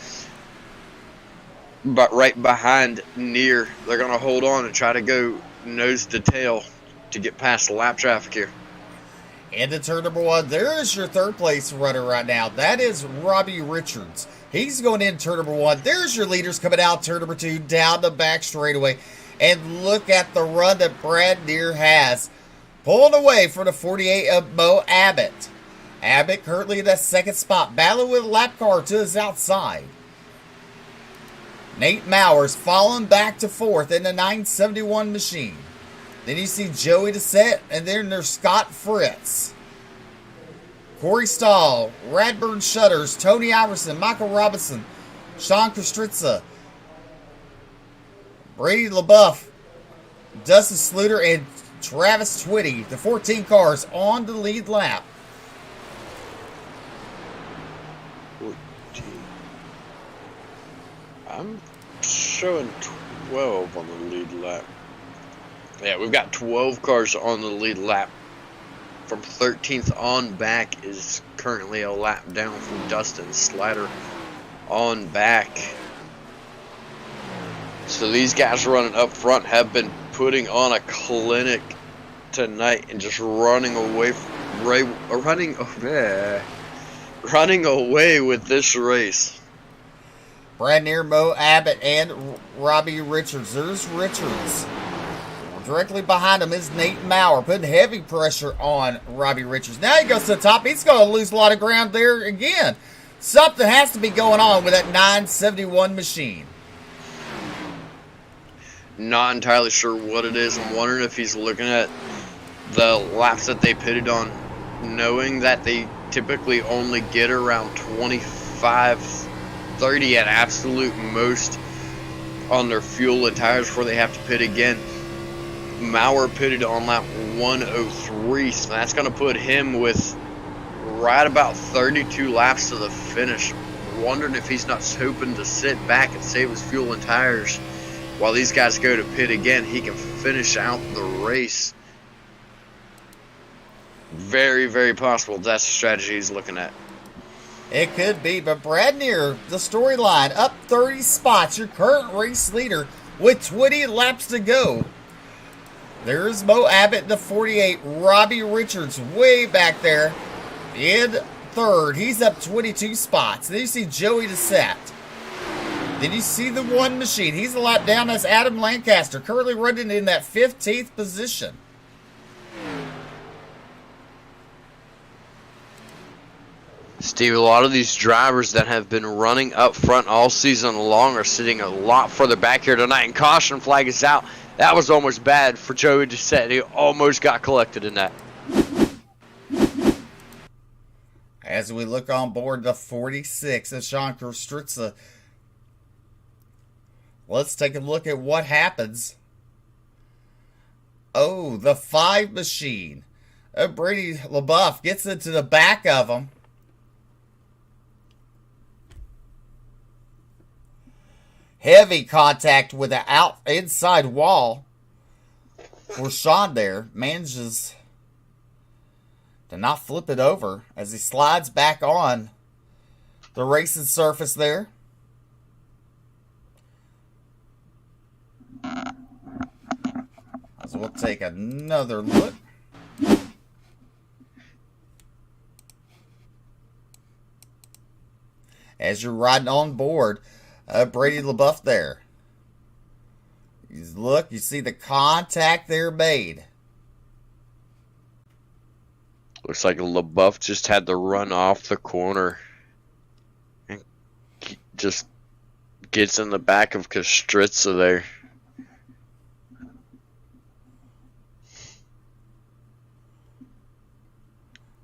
but right behind Neer. They're going to hold on and try to go nose to tail to get past the lap traffic here. Into turn number 1, there is your third place runner right now. That is Robbie Richards. He's going in turn number 1. There's your leaders coming out turn number 2, down the back straightaway. And look at the run that Brad Neer has. Pulling away from the 48 of Mo Abbott. Abbott currently in that second spot, battling with a lap car to his outside. Nate Mowers falling back to 4th in the 971 machine. Then you see Joey Dissett, and then there's Scott Fritz. Corey Stahl, Radburn Shutters, Tony Iverson, Michael Robinson, Sean Kostritza, Brady LaBeouf, Dustin Sluter, and Travis Twitty. The 14 cars on the lead lap. 14. I'm showing 12 on the lead lap. Yeah, we've got 12 cars on the lead lap. From 13th on back is currently a lap down from Dustin Slider on back. So these guys running up front have been putting on a clinic tonight and just running away with this race. Brad Neer, Mo Abbott, and Robbie Richards. There's Richards. Directly behind him is Nate Maurer, putting heavy pressure on Robbie Richards. Now he goes to the top. He's going to lose a lot of ground there again. Something has to be going on with that 971 machine. Not entirely sure what it is. I'm wondering if he's looking at the laps that they pitted on, knowing that they typically only get around 25, 30 at absolute most on their fuel and tires before they have to pit again. Maurer pitted on lap 103, so that's going to put him with right about 32 laps to the finish. Wondering if he's not hoping to sit back and save his fuel and tires while these guys go to pit again. He can finish out the race. Very, very possible that's the strategy he's looking at. It could be, but Brad Neer, the storyline, up 30 spots, your current race leader with 20 laps to go. There's Mo Abbott, the 48. Robbie Richards way back there in third. He's up 22 spots. Then you see Joey Dissett. Then you see the one machine. He's a lap down. That's Adam Lancaster, currently running in that 15th position. Steve, a lot of these drivers that have been running up front all season long are sitting a lot further back here tonight, and caution flag is out. That was almost bad for Joey Dissett. He almost got collected in that. As we look on board the 46 of Sean Kostritza, let's take a look at what happens. Oh, the 5 machine. Brady LaBeouf gets into the back of him. Heavy contact with the inside wall for Sean there. Manages to not flip it over as he slides back on the racing surface there. As So we'll take another look. As you're riding on board, Brady LaBeouf there. Look, you see the contact there made. Looks like LaBeouf just had to run off the corner and just gets in the back of Kostritza there.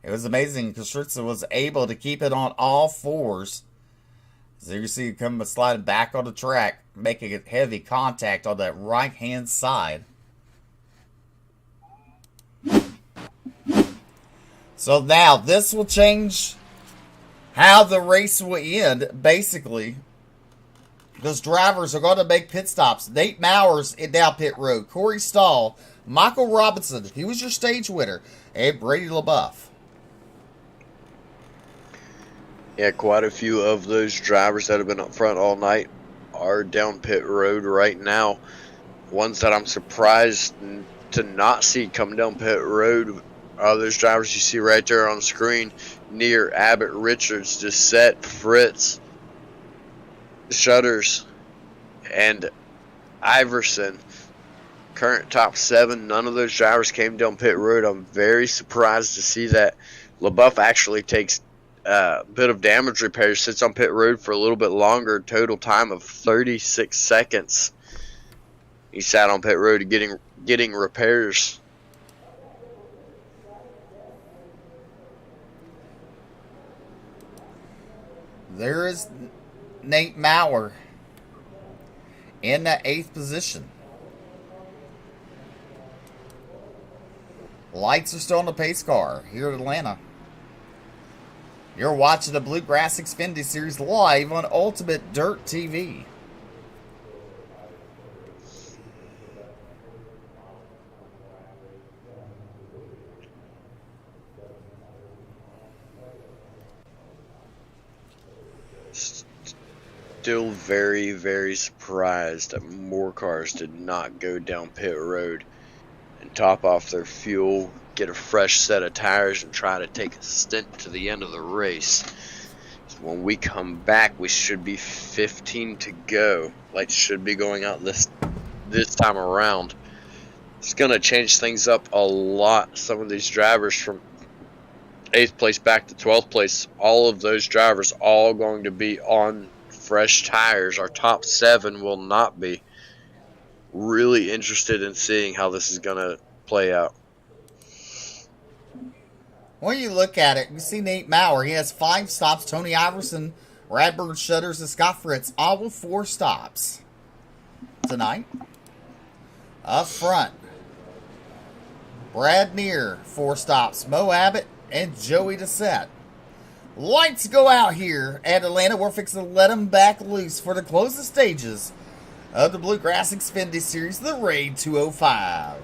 It was amazing. Kostritza was able to keep it on all fours. So you see him come sliding back on the track, making a heavy contact on that right-hand side. So now this will change how the race will end, basically. Those drivers are going to make pit stops. Nate Mowers down pit road. Corey Stahl, Michael Robinson, he was your stage winner, and Brady LaBeouf. Yeah, quite a few of those drivers that have been up front all night are down pit road right now. Ones that I'm surprised to not see come down pit road are those drivers you see right there on the screen near Abbott, Richards, Doucette, Fritz, Shutters, and Iverson. Current top 7, none of those drivers came down pit road. I'm very surprised to see that. LaBeouf actually takes a bit of damage repair, sits on pit road for a little bit longer, total time of 36 seconds. He sat on pit road getting repairs. There is Nate Maurer in that 8th position. Lights are still on the pace car here at Atlanta. You're watching the Bluegrass Xfinity Series live on Ultimate Dirt TV. Still very, very surprised that more cars did not go down pit road and top off their fuel, get a fresh set of tires, and try to take a stint to the end of the race. So when we come back, we should be 15 to go. Lights should be going out this time around. It's going to change things up a lot. Some of these drivers from 8th place back to 12th place, all of those drivers all going to be on fresh tires. Our top 7 will not be. Really interested in seeing how this is going to play out. When you look at it, you see Nate Maurer. He has 5 stops. Tony Iverson, Radburn Shutters, and Scott Fritz, all with 4 stops tonight. Up front, Brad Neer, 4 stops. Mo Abbott and Joey Doucette. Lights go out here at Atlanta. We're fixing to let them back loose for the closing stages of the Bluegrass Xfinity Series, the Raid 205.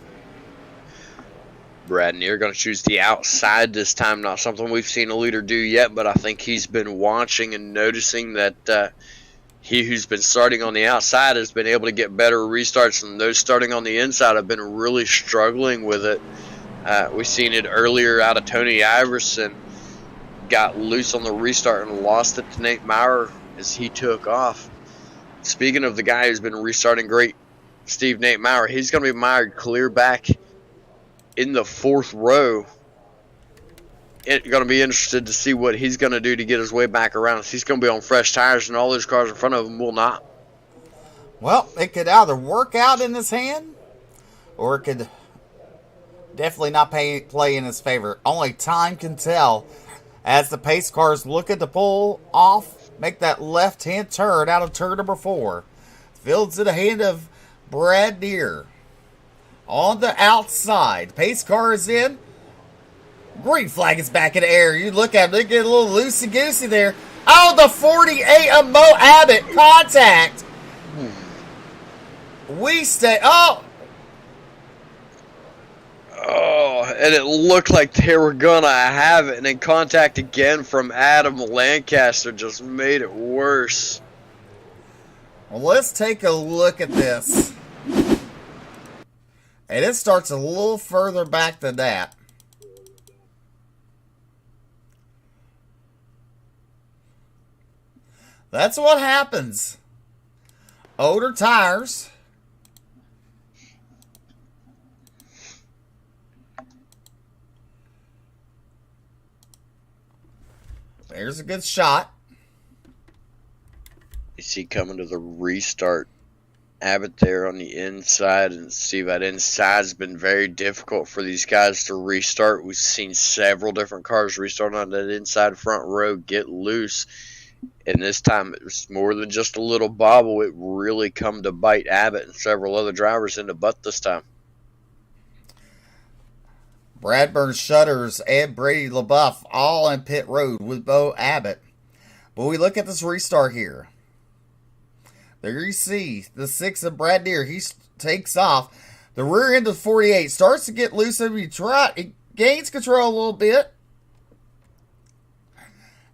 Brad Neer going to choose the outside this time. Not something we've seen a leader do yet, but I think he's been watching and noticing that he who's been starting on the outside has been able to get better restarts, and those starting on the inside have been really struggling with it. We've seen it earlier out of Tony Iverson. Got loose on the restart and lost it to Nate Maurer as he took off. Speaking of the guy who's been restarting great, Nate Maurer, he's going to be mired clear back in the 4th row. It's going to be interested to see what he's going to do to get his way back around. He's going to be on fresh tires, and all those cars in front of him will not. Well, it could either work out in his hand, or it could definitely not play in his favor. Only time can tell as the pace cars look at the pull off, make that left-hand turn out of turn number 4. Fields to the hand of Brad Neer. On the outside, pace car is in. Green flag is back in the air. You look at it, they get a little loosey-goosey there. Oh, the 48 of Mo Abbott contact. We stay. Oh, and it looked like they were going to have it, and then contact again from Adam Lancaster just made it worse. Well, let's take a look at this. And it starts a little further back than that. That's what happens. Older tires. There's a good shot. You see coming to the restart. Abbott there on the inside, and see that inside's been very difficult for these guys to restart. We've seen several different cars restart on that inside front row, get loose, and this time it was more than just a little bobble. It really come to bite Abbott and several other drivers in the butt this time. Bradburn Shutters and Brady LaBeouf all in pit road with Bo Abbott. But we look at this restart here. There you see the 6 of Brad Deere. He takes off. The rear end of 48 starts to get loose. He gains control a little bit.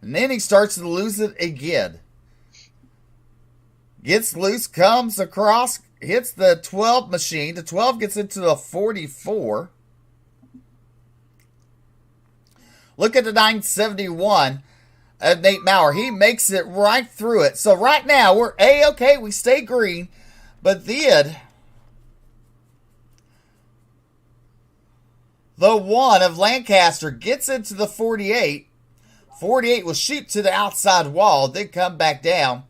And then he starts to lose it again. Gets loose, comes across, hits the 12 machine. The 12 gets into the 44. Look at the 971 of Nate Maurer. He makes it right through it. So right now we're A-okay. We stay green. But then the 1 of Lancaster gets into the 48. 48 will shoot to the outside wall. Then come back down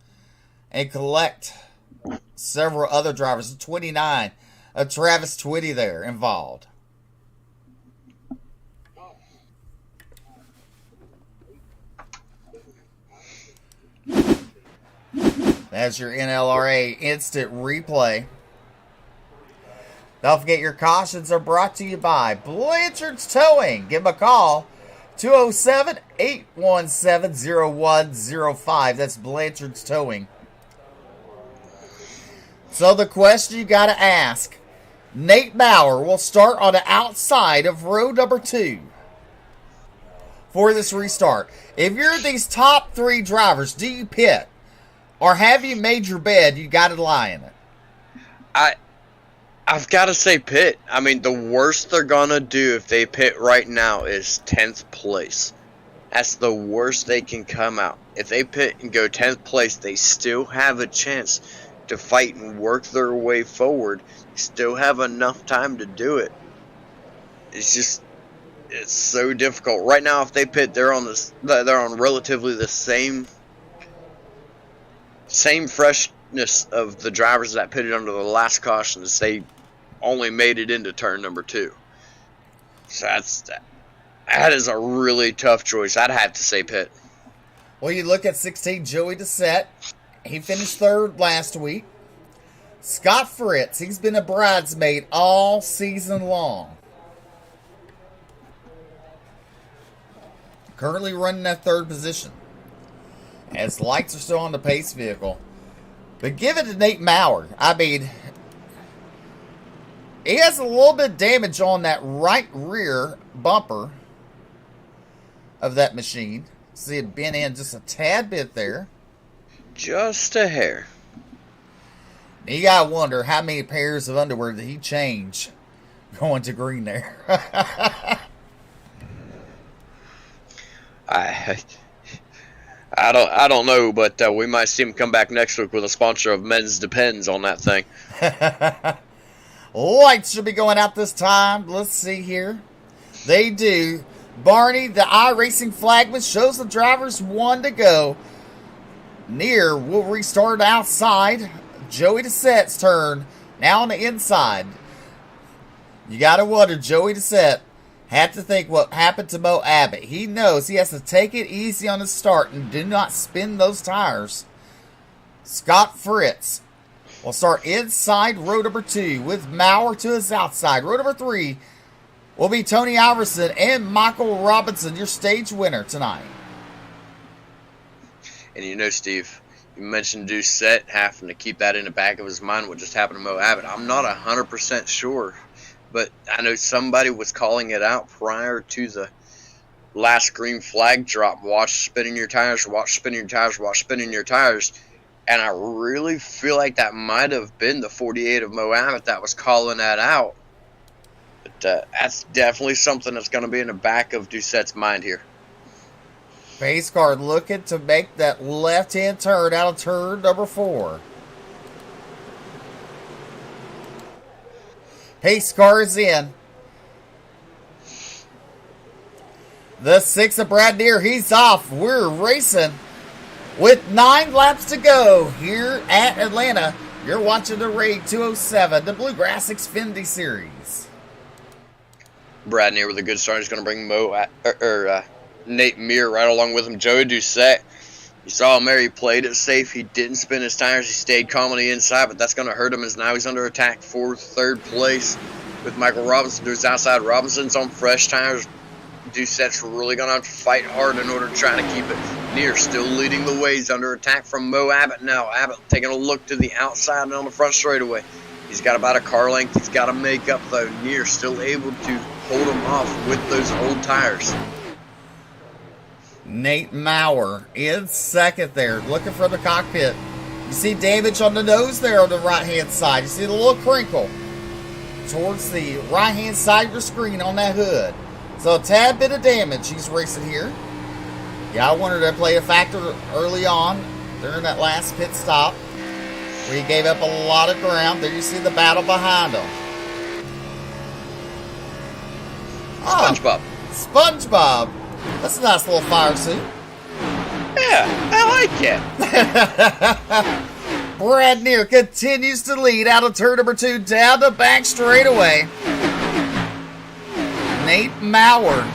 and collect several other drivers. The 29 of Travis Twitty there involved. That's your NLRA instant replay. Don't forget your cautions are brought to you by Blanchard's Towing. Give them a call. 207-817-0105. That's Blanchard's Towing. So the question you got to ask. Nate Maurer will start on the outside of row number 2 for this restart. If you're these top 3 drivers, do you pit? Or have you made your bed? You got to lie in it. I've got to say pit. I mean, the worst they're going to do if they pit right now is 10th place. That's the worst they can come out. If they pit and go 10th place, they still have a chance to fight and work their way forward. They still have enough time to do it. It's so difficult. Right now, if they pit, they're on relatively the same freshness of the drivers that pitted under the last caution as they only made it into turn number 2. So that is a really tough choice. I'd have to say pit. Well, you look at 16, Joey Doucette. He finished 3rd last week. Scott Fritz, he's been a bridesmaid all season long. Currently running that 3rd position. As lights are still on the pace vehicle. But give it to Nate Maurer. I mean, he has a little bit of damage on that right rear bumper of that machine. See it bent in just a tad bit there. Just a hair. You gotta wonder how many pairs of underwear did he change going to green there. I don't know, but we might see him come back next week with a sponsor of Men's Depends on that thing. Lights should be going out this time. Let's see here. They do. Barney, the iRacing flagman, shows the drivers 1 to go. Near will restart outside. Joey Doucette's turn. Now on the inside. You got to wonder, Joey Doucette had to think what happened to Mo Abbott. He knows he has to take it easy on the start and do not spin those tires. Scott Fritz will start inside row number 2 with Maurer to his outside. Row number 3 will be Tony Iverson and Michael Robinson, your stage winner tonight. And you know, Steve, you mentioned Doucette having to keep that in the back of his mind, what just happened to Mo Abbott. I'm not 100% sure, but I know somebody was calling it out prior to the last green flag drop. Watch spinning your tires, watch spinning your tires, watch spinning your tires. And I really feel like that might have been the 48 of Mo Abbott that was calling that out. But that's definitely something that's going to be in the back of Doucette's mind here. Pace car looking to make that left-hand turn out of turn number 4. Pace car is in. The 6 of Brad Deere, he's off. We're racing with 9 laps to go here at Atlanta. You're watching the Raid 207, the Bluegrass Xfinity Series. Brad Neer with a good start. He's going to bring Nate Meir right along with him. Joey Doucette, you saw him there. He played it safe. He didn't spin his tires. He stayed calm on the inside, but that's going to hurt him as now he's under attack for 3rd place with Michael Robinson. There's outside. Robinson's on fresh tires. Doucette's really going to have to fight hard in order to try to keep it. Near still leading the way. He's under attack from Mo Abbott now. Abbott taking a look to the outside and on the front straightaway. He's got about a car length. He's got to make up, though. Near still able to hold him off with those old tires. Nate Maurer in 2nd there, looking for the cockpit. You see damage on the nose there on the right-hand side. You see the little crinkle towards the right-hand side of your screen on that hood. So a tad bit of damage he's racing here. Yeah, I wanted to play a factor early on during that last pit stop where he gave up a lot of ground. There you see the battle behind him. SpongeBob. SpongeBob. That's a nice little fire suit. Yeah, I like it. Brad Neer continues to lead out of turn number 2 down the back straightaway. Nate Maurer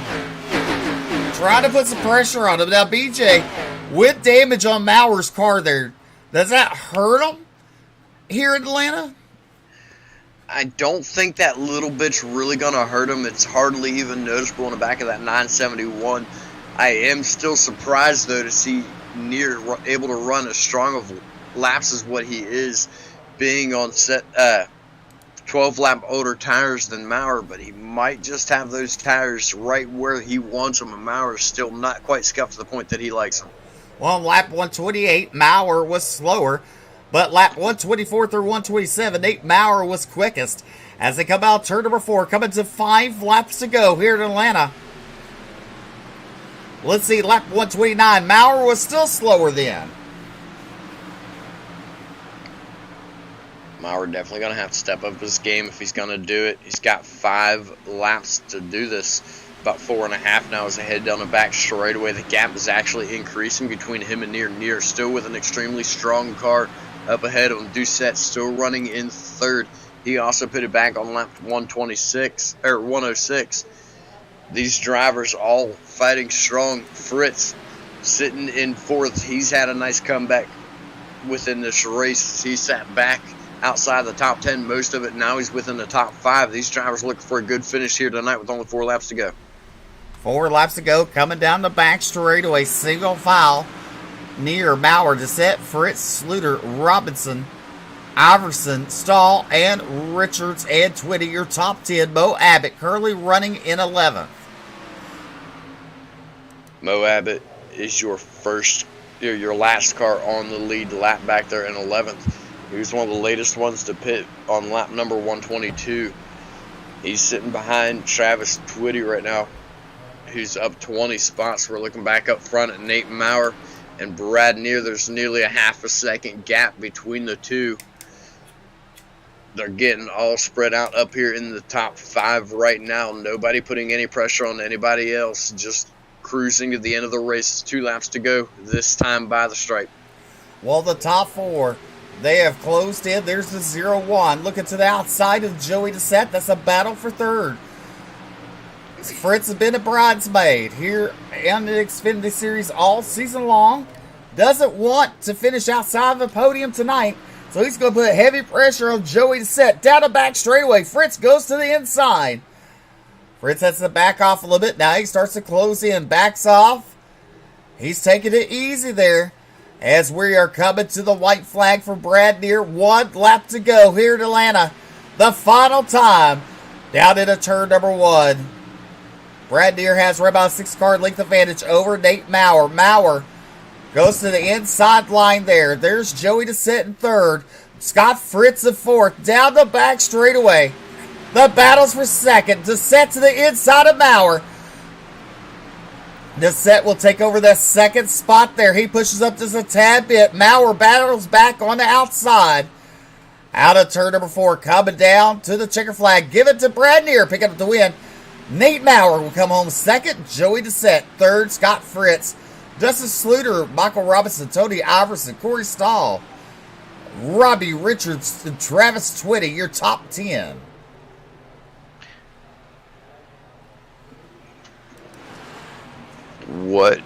trying to put some pressure on him. Now, BJ, with damage on Maurer's car there, does that hurt him here in Atlanta? I don't think that little bit's really going to hurt him. It's hardly even noticeable in the back of that 971. I am still surprised, though, to see Neer able to run as strong of laps as what he is, being on set 12-lap older tires than Maurer, but he might just have those tires right where he wants them, and Maurer's still not quite scuffed to the point that he likes them. Well, on lap 128, Maurer was slower, but lap 124 through 127, Nate Maurer was quickest. As they come out turn number 4, coming to 5 laps to go here in Atlanta. Let's see, lap 129, Maurer was still slower then. Maurer definitely going to have to step up his game if he's going to do it. He's got 5 laps to do this. About 4.5 now as they head down the back straightaway. The gap is actually increasing between him and Neer. Neer still with an extremely strong car up ahead of him. Doucette still running in 3rd. He also pitted back on lap 106. These drivers all fighting strong. Fritz sitting in 4th. He's had a nice comeback within this race. He sat back outside the top 10 most of it. Now he's within the top 5. These drivers looking for a good finish here tonight with only 4 laps to go. 4 laps to go, coming down the back straightaway, single file. Neer, Maurer, Doucette, Fritz, Sluter, Robinson, Iverson, Stahl, and Richards and Twitty. Your top 10. Mo Abbott currently running in 11th. Mo Abbott is your last car on the lead lap back there in 11th. He was one of the latest ones to pit on lap number 122. He's sitting behind Travis Twitty right now, who's up 20 spots. We're looking back up front at Nate Maurer and Brad Neer. There's nearly a half a second gap between the two. They're getting all spread out up here in the top 5 right now. Nobody putting any pressure on anybody else. Just cruising to the end of the race. 2 laps to go, this time by the stripe. Well, the top 4, they have closed in. There's the 0-1. Looking to the outside of Joey Doucette. That's a battle for 3rd. Fritz has been a bridesmaid here in the Xfinity Series all season long. Doesn't want to finish outside of the podium tonight, so he's going to put heavy pressure on Joey Doucette. Down the back straightaway, Fritz goes to the inside. Fritz has to back off a little bit. Now he starts to close in, backs off. He's taking it easy there as we are coming to the white flag for Brad Neer. 1 lap to go here in Atlanta. The final time down into turn number 1. Brad Neer has right about a 6-car length advantage over Nate Maurer. Maurer goes to the inside line there. There's Joey Doucette in 3rd. Scott Fritz in 4th. Down the back straightaway. The battles for second. Dissett to the inside of Maurer. Dissett will take over that second spot there. He pushes up just a tad bit. Maurer battles back on the outside. Out of turn number 4. Coming down to the checker flag. Give it to Bradneer. Pick up the win. Nate Maurer will come home second. Joey Dissett third. Scott Fritz. Dustin Sluter. Michael Robinson. Tony Iverson. Corey Stahl. Robbie Richards. And Travis Twitty. Your top 10. What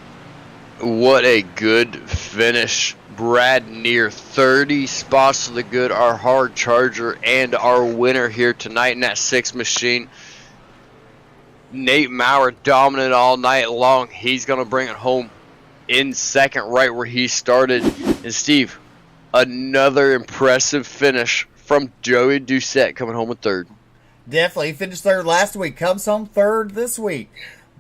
a good finish. Brad near 30 spots to the good. Our hard charger and our winner here tonight in that 6 machine. Nate Maurer dominant all night long. He's going to bring it home in second, right where he started. And Steve, another impressive finish from Joey Dissett coming home in third. Definitely. He finished third last week. Comes home third this week.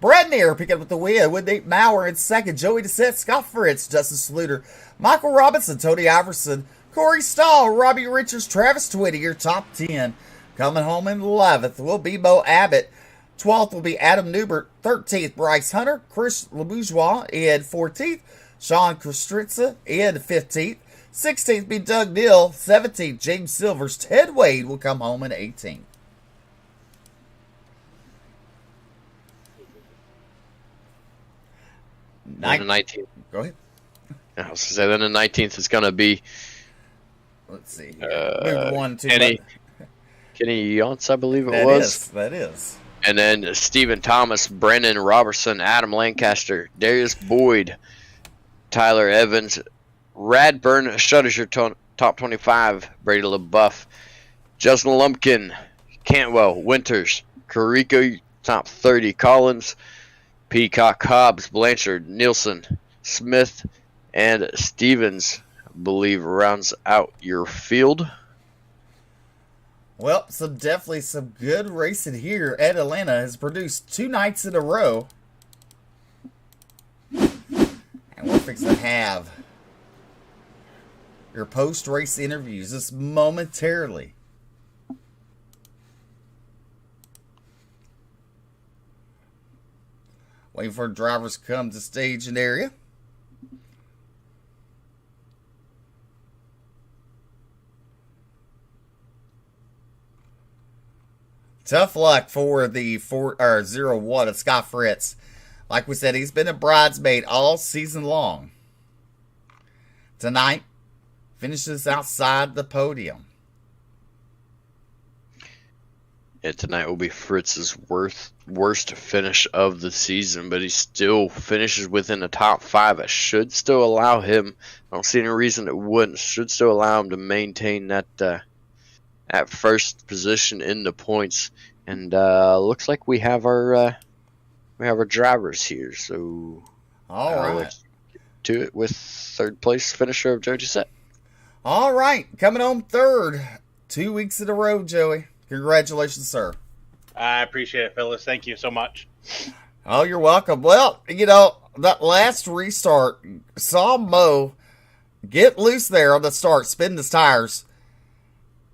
Bradneer picking up the win with Nate Maurer in second. Joey Dissett, Scott Fritz, Justin Sluter, Michael Robinson, Tony Iverson, Corey Stahl, Robbie Richards, Travis Twitty, your top 10. Coming home in 11th will be Mo Abbott. 12th will be Adam Newbert. 13th, Bryce Hunter, Chris LeBourgeois in 14th. Sean Kostritza in 15th. 16th be Doug Neal. 17th, James Silvers. Ted Wade will come home in 18th. Then the 19th. Go ahead. I was going to say, then the 19th is going to be. Let's see. Move 1, 2. Kenny Yonts, I believe it was. That is. And then Stephen Thomas, Brennan Robertson, Adam Lancaster, Darius Boyd, Tyler Evans, Radburn shutters your top 25, Brady LaBeouf, Justin Lumpkin, Cantwell, Winters, Carrico top 30, Collins, Peacock, Hobbs, Blanchard, Nielsen, Smith, and Stevens, I believe, rounds out your field. Well, definitely some good racing here. Ed Atlanta has produced 2 nights in a row. And we're fixing to have your post-race interviews just momentarily. Waiting for drivers to come to stage and area. Tough luck for the 0-1 of Scott Fritz. Like we said, he's been a bridesmaid all season long. Tonight, finishes outside the podium. Yeah, tonight will be Fritz's worst finish of the season, but he still finishes within the top 5. It should still allow him. I don't see any reason it wouldn't. Should still allow him to maintain that at first position in the points. And looks like we have our drivers here. So all right, let's get to it with third place finisher of Joey Dissett. All right, coming home third, 2 weeks in a row, Joey. Congratulations, sir. I appreciate it, Phyllis. Thank you so much. Oh, you're welcome. Well, that last restart saw Mo get loose there on the start, spin his tires.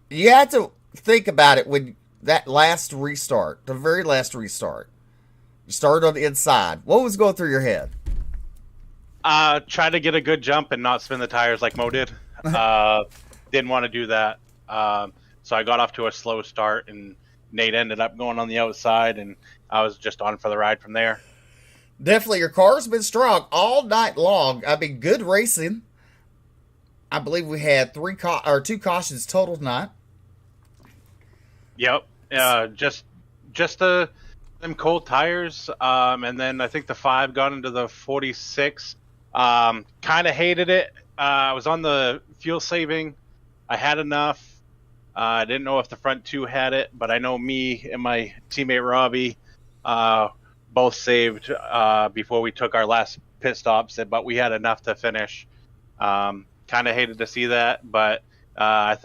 You had to think about it when that last restart, the very last restart, you started on the inside. What was going through your head? Try to get a good jump and not spin the tires like Mo did. Didn't want to do that. So I got off to a slow start, and Nate ended up going on the outside, and I was just on for the ride from there. Definitely, your car's been strong all night long. I mean, good racing. I believe we had 2 cautions total tonight. Yep. Just them cold tires, and then I think the 5 got into the 46. Kind of hated it. I was on the fuel saving. I had enough. I didn't know if the front 2 had it, but I know me and my teammate Robbie both saved before we took our last pit stops, but we had enough to finish. Kind of hated to see that, but I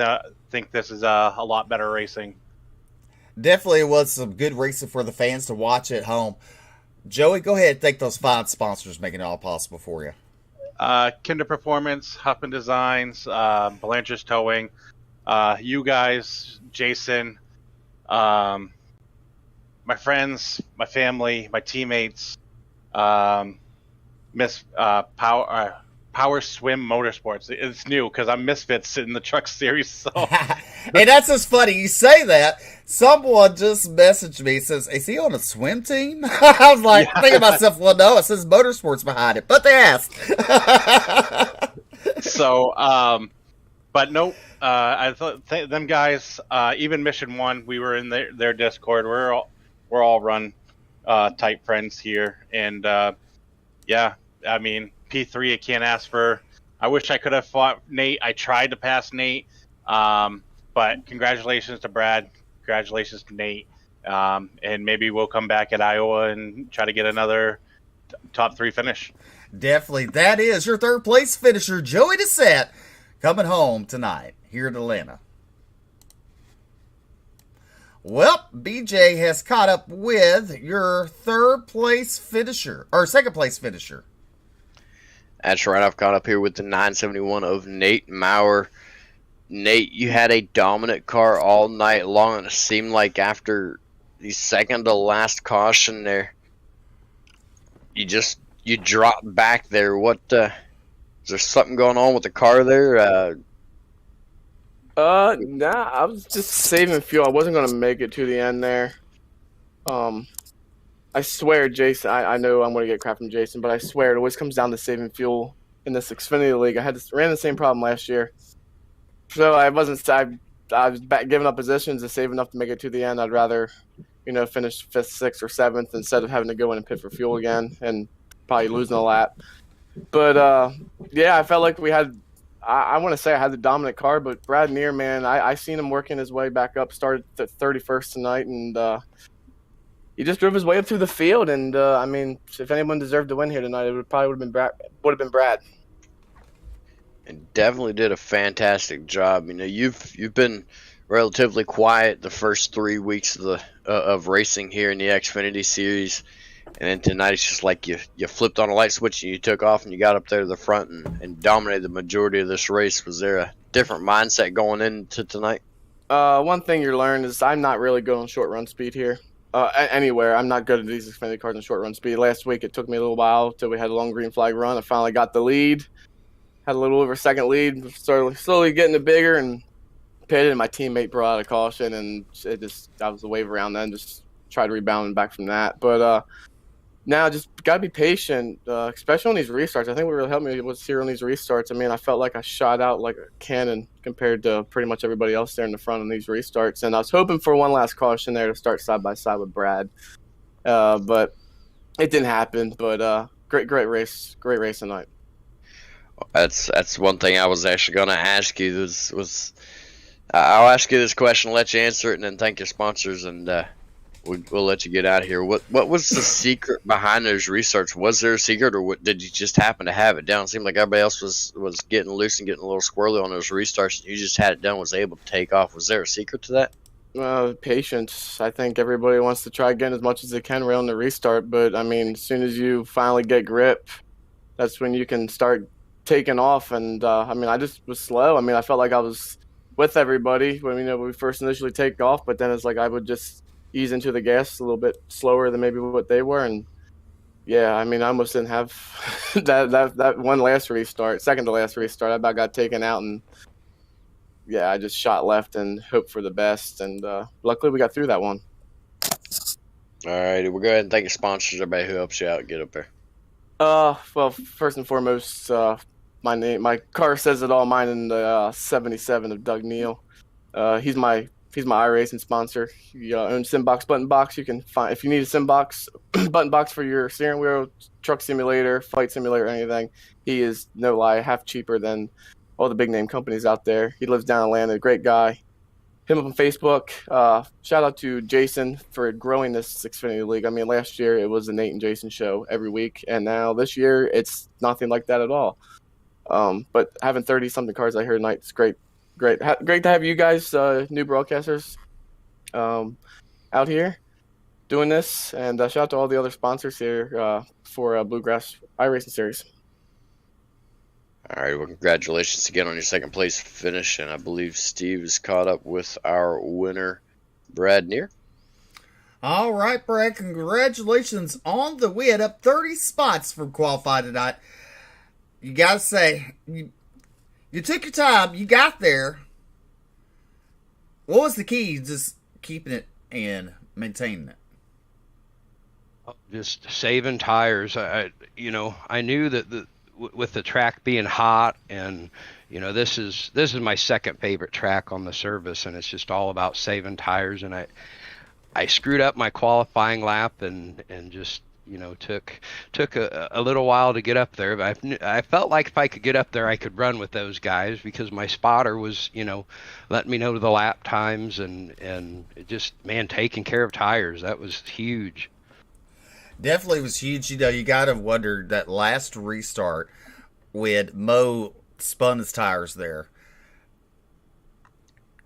think this is a lot better racing. Definitely was some good racing for the fans to watch at home. Joey, go ahead and thank those fine sponsors making it all possible for you. Kinder Performance, Huffman Designs, Blanchard's Towing, you guys, Jason, My friends, my family, my teammates, um, Miss Power Swim Motorsports. It's new because I'm Misfits in the truck series. So And that's just funny. You say that. Someone just messaged me, says, "Is he on a swim team?" I was like, yeah. thinking to myself, well, no, it says motorsports behind it. But they asked. So, but nope. I thought them guys, even Mission One, we were in their Discord. We're all run type friends here, and yeah, I mean P3. I can't ask for. I wish I could have fought Nate. I tried to pass Nate, but congratulations to Brad. Congratulations to Nate, and maybe we'll come back at Iowa and try to get another top 3 finish. Definitely. That is your third place finisher, Joey Doucette, coming home tonight here in Atlanta. Well, BJ has caught up with your third place finisher, or second place finisher. That's right. I've caught up here with the 971 of Nate Maurer. Nate, you had a dominant car all night long, and it seemed like after the second to last caution there, you dropped back there. What is there something going on with the car there? Nah, I was just saving fuel. I wasn't gonna make it to the end there. I swear, Jason, I know I'm gonna get crap from Jason, but I swear it always comes down to saving fuel in this Xfinity League. Ran the same problem last year, so I was giving up positions to save enough to make it to the end. I'd rather, finish 5th, 6th, or 7th instead of having to go in and pit for fuel again and probably losing a lap. But yeah, I felt like we had. I want to say I had the dominant car, but Brad Neer, man, I seen him working his way back up. Started at 31st tonight, and he just drove his way up through the field. And I mean, if anyone deserved to win here tonight, it would have been Brad. And definitely did a fantastic job. You've been relatively quiet the first 3 weeks of racing here in the Xfinity series, and then tonight it's just like you flipped on a light switch and you took off and you got up there to the front and dominated the majority of this race. Was there a different mindset going into tonight? One thing you learn is I'm not really good on short run speed here. Anywhere. I'm not good at these Xfinity cars on short run speed. Last week it took me a little while till we had a long green flag run. I finally got the lead. Had a little over second lead. Started slowly getting it bigger and pitted, and my teammate brought out a caution, and I was a wave around then. Just tried to rebound back from that. But now just gotta be patient, especially on these restarts. I think what really helped me was here on these restarts. I mean, I felt like I shot out like a cannon compared to pretty much everybody else there in the front on these restarts. And I was hoping for one last caution there to start side by side with Brad, but it didn't happen. But great race tonight. That's one thing I was actually going to ask you. I'll ask you this question, let you answer it, and then thank your sponsors, and we'll let you get out of here. What was the secret behind those restarts? Was there a secret, or did you just happen to have it down? It seemed like everybody else was getting loose and getting a little squirrely on those restarts, and you just had it done, was able to take off. Was there a secret to that? Patience. I think everybody wants to try again as much as they can right on the restart, but I mean, as soon as you finally get grip, that's when you can start taking off. And I mean, I just was slow. I mean, I felt like I was with everybody when we first initially take off, but then it's like I would just ease into the gas a little bit slower than maybe what they were. And yeah, I mean, I almost didn't have that one last restart, second to last restart. I about got taken out, and yeah, I just shot left and hoped for the best. And luckily we got through that one. All right, we'll go ahead and thank your sponsors, everybody who helps you out. Get up there. Well, first and foremost, my car says it all. Mine in the 77 of Doug Neal. He's my iRacing sponsor. He owns Simbox Button Box. You can find, if you need a Simbox button box for your steering wheel, truck simulator, flight simulator, anything. He is, no lie, half cheaper than all the big name companies out there. He lives down in Atlanta. Great guy. Him up on Facebook. Shout out to Jason for growing this Xfinity League. I mean, last year it was the Nate and Jason show every week, and now this year it's nothing like that at all. But having 30-something cars out here tonight is great. Great to have you guys, new broadcasters, out here doing this. And shout out to all the other sponsors here for Bluegrass iRacing Series. All right, well, congratulations again on your second place finish, and I believe Steve is caught up with our winner, Brad Neer. All right, Brad, congratulations on the win. Up 30 spots from qualified tonight. You got to say, you took your time. You got there. What was the key? Just keeping it and maintaining it? Just saving tires. I knew that with the track being hot, and this is my second favorite track on the service, and it's just all about saving tires. And I screwed up my qualifying lap and just took a little while to get up there. But I felt like if I could get up there, I could run with those guys, because my spotter was letting me know the lap times, and it just, man, taking care of tires, that was huge. Definitely was huge. You got to wonder that last restart when Mo spun his tires there.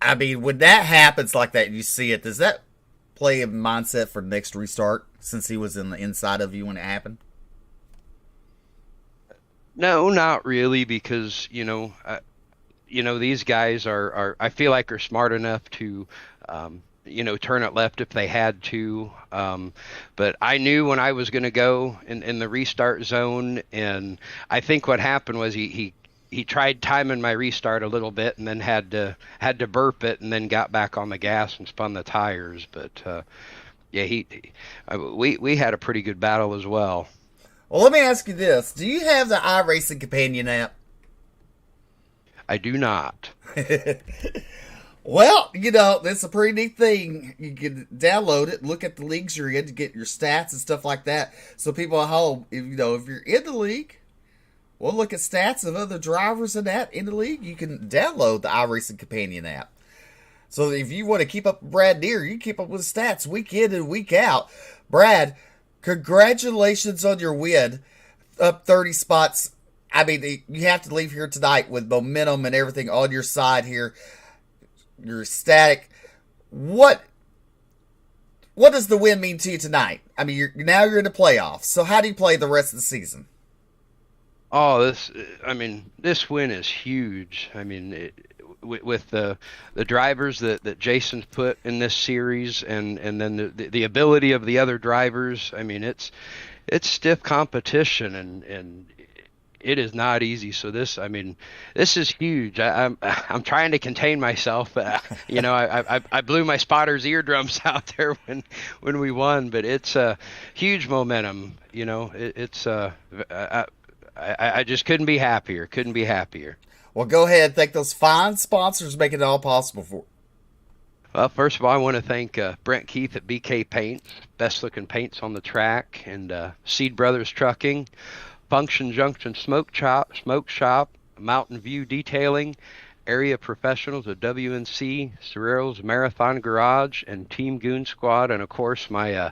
I mean, when that happens like that, you see it, does that play a mindset for the next restart, since he was in the inside of you when it happened? No, not really, because these guys are I feel like are smart enough to turn it left if they had to. But I knew when I was going to go in the restart zone, and I think what happened was he tried timing my restart a little bit, and then had to burp it, and then got back on the gas and spun the tires. But we had a pretty good battle as well. Well, let me ask you this: do you have the iRacing Companion app? I do not. Well, that's a pretty neat thing. You can download it, look at the leagues you're in to get your stats and stuff like that. So people at home, if you're in the league, well, look at stats of other drivers in the league. You can download the iRacing Companion app. So if you want to keep up with Brad Deere, you keep up with stats week in and week out. Brad, congratulations on your win. Up 30 spots. I mean, you have to leave here tonight with momentum and everything on your side here. You're ecstatic. What does the win mean to you tonight? I mean, you're in the playoffs. So how do you play the rest of the season? Oh, this win is huge. I mean, with the drivers that Jason's put in this series, and then the ability of the other drivers. I mean, it's stiff competition, and it is not easy. So this is huge. I'm trying to contain myself. I blew my spotter's eardrums out there when we won, but it's huge momentum. I just couldn't be happier. Well, go ahead. Thank those fine sponsors making it all possible for. Well, first of all, I want to thank Brent Keith at BK Paints, best looking paints on the track, and Seed Brothers Trucking, Function Junction Smoke Shop, Mountain View Detailing, Area Professionals of WNC, Cerrero's Marathon Garage, and Team Goon Squad, and of course my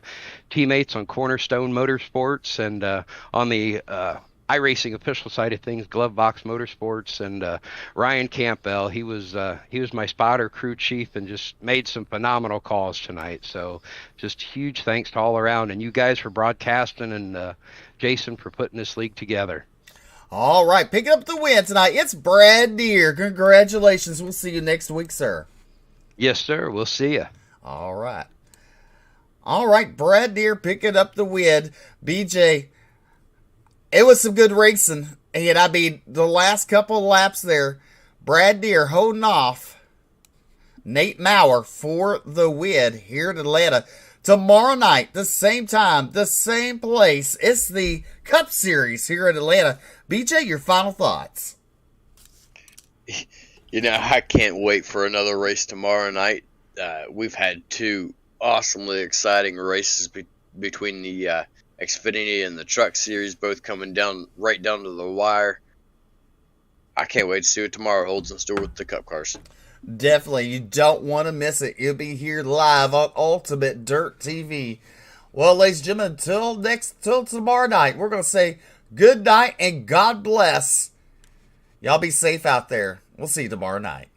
teammates on Cornerstone Motorsports, and on the iRacing official side of things, Glovebox Motorsports, and Ryan Campbell. He was my spotter crew chief and just made some phenomenal calls tonight. So just huge thanks to all around, and you guys for broadcasting, and Jason for putting this league together. All right, picking up the win tonight, it's Brad Deere. Congratulations. We'll see you next week, sir. Yes, sir. We'll see you. All right, Brad Deere picking up the win. BJ, it was some good racing. And I mean, the last couple of laps there, Brad Deere holding off Nate Maurer for the win here in Atlanta. Tomorrow night, the same time, the same place. It's the Cup Series here in Atlanta. BJ, your final thoughts? I can't wait for another race tomorrow night. We've had two awesomely exciting races between the XFINITY and the Truck Series, both coming right down to the wire. I can't wait to see what tomorrow holds in store with the Cup cars. Definitely. You don't want to miss it. You'll be here live on Ultimate Dirt TV. Well, ladies and gentlemen, till tomorrow night, we're going to say good night and God bless. Y'all be safe out there. We'll see you tomorrow night.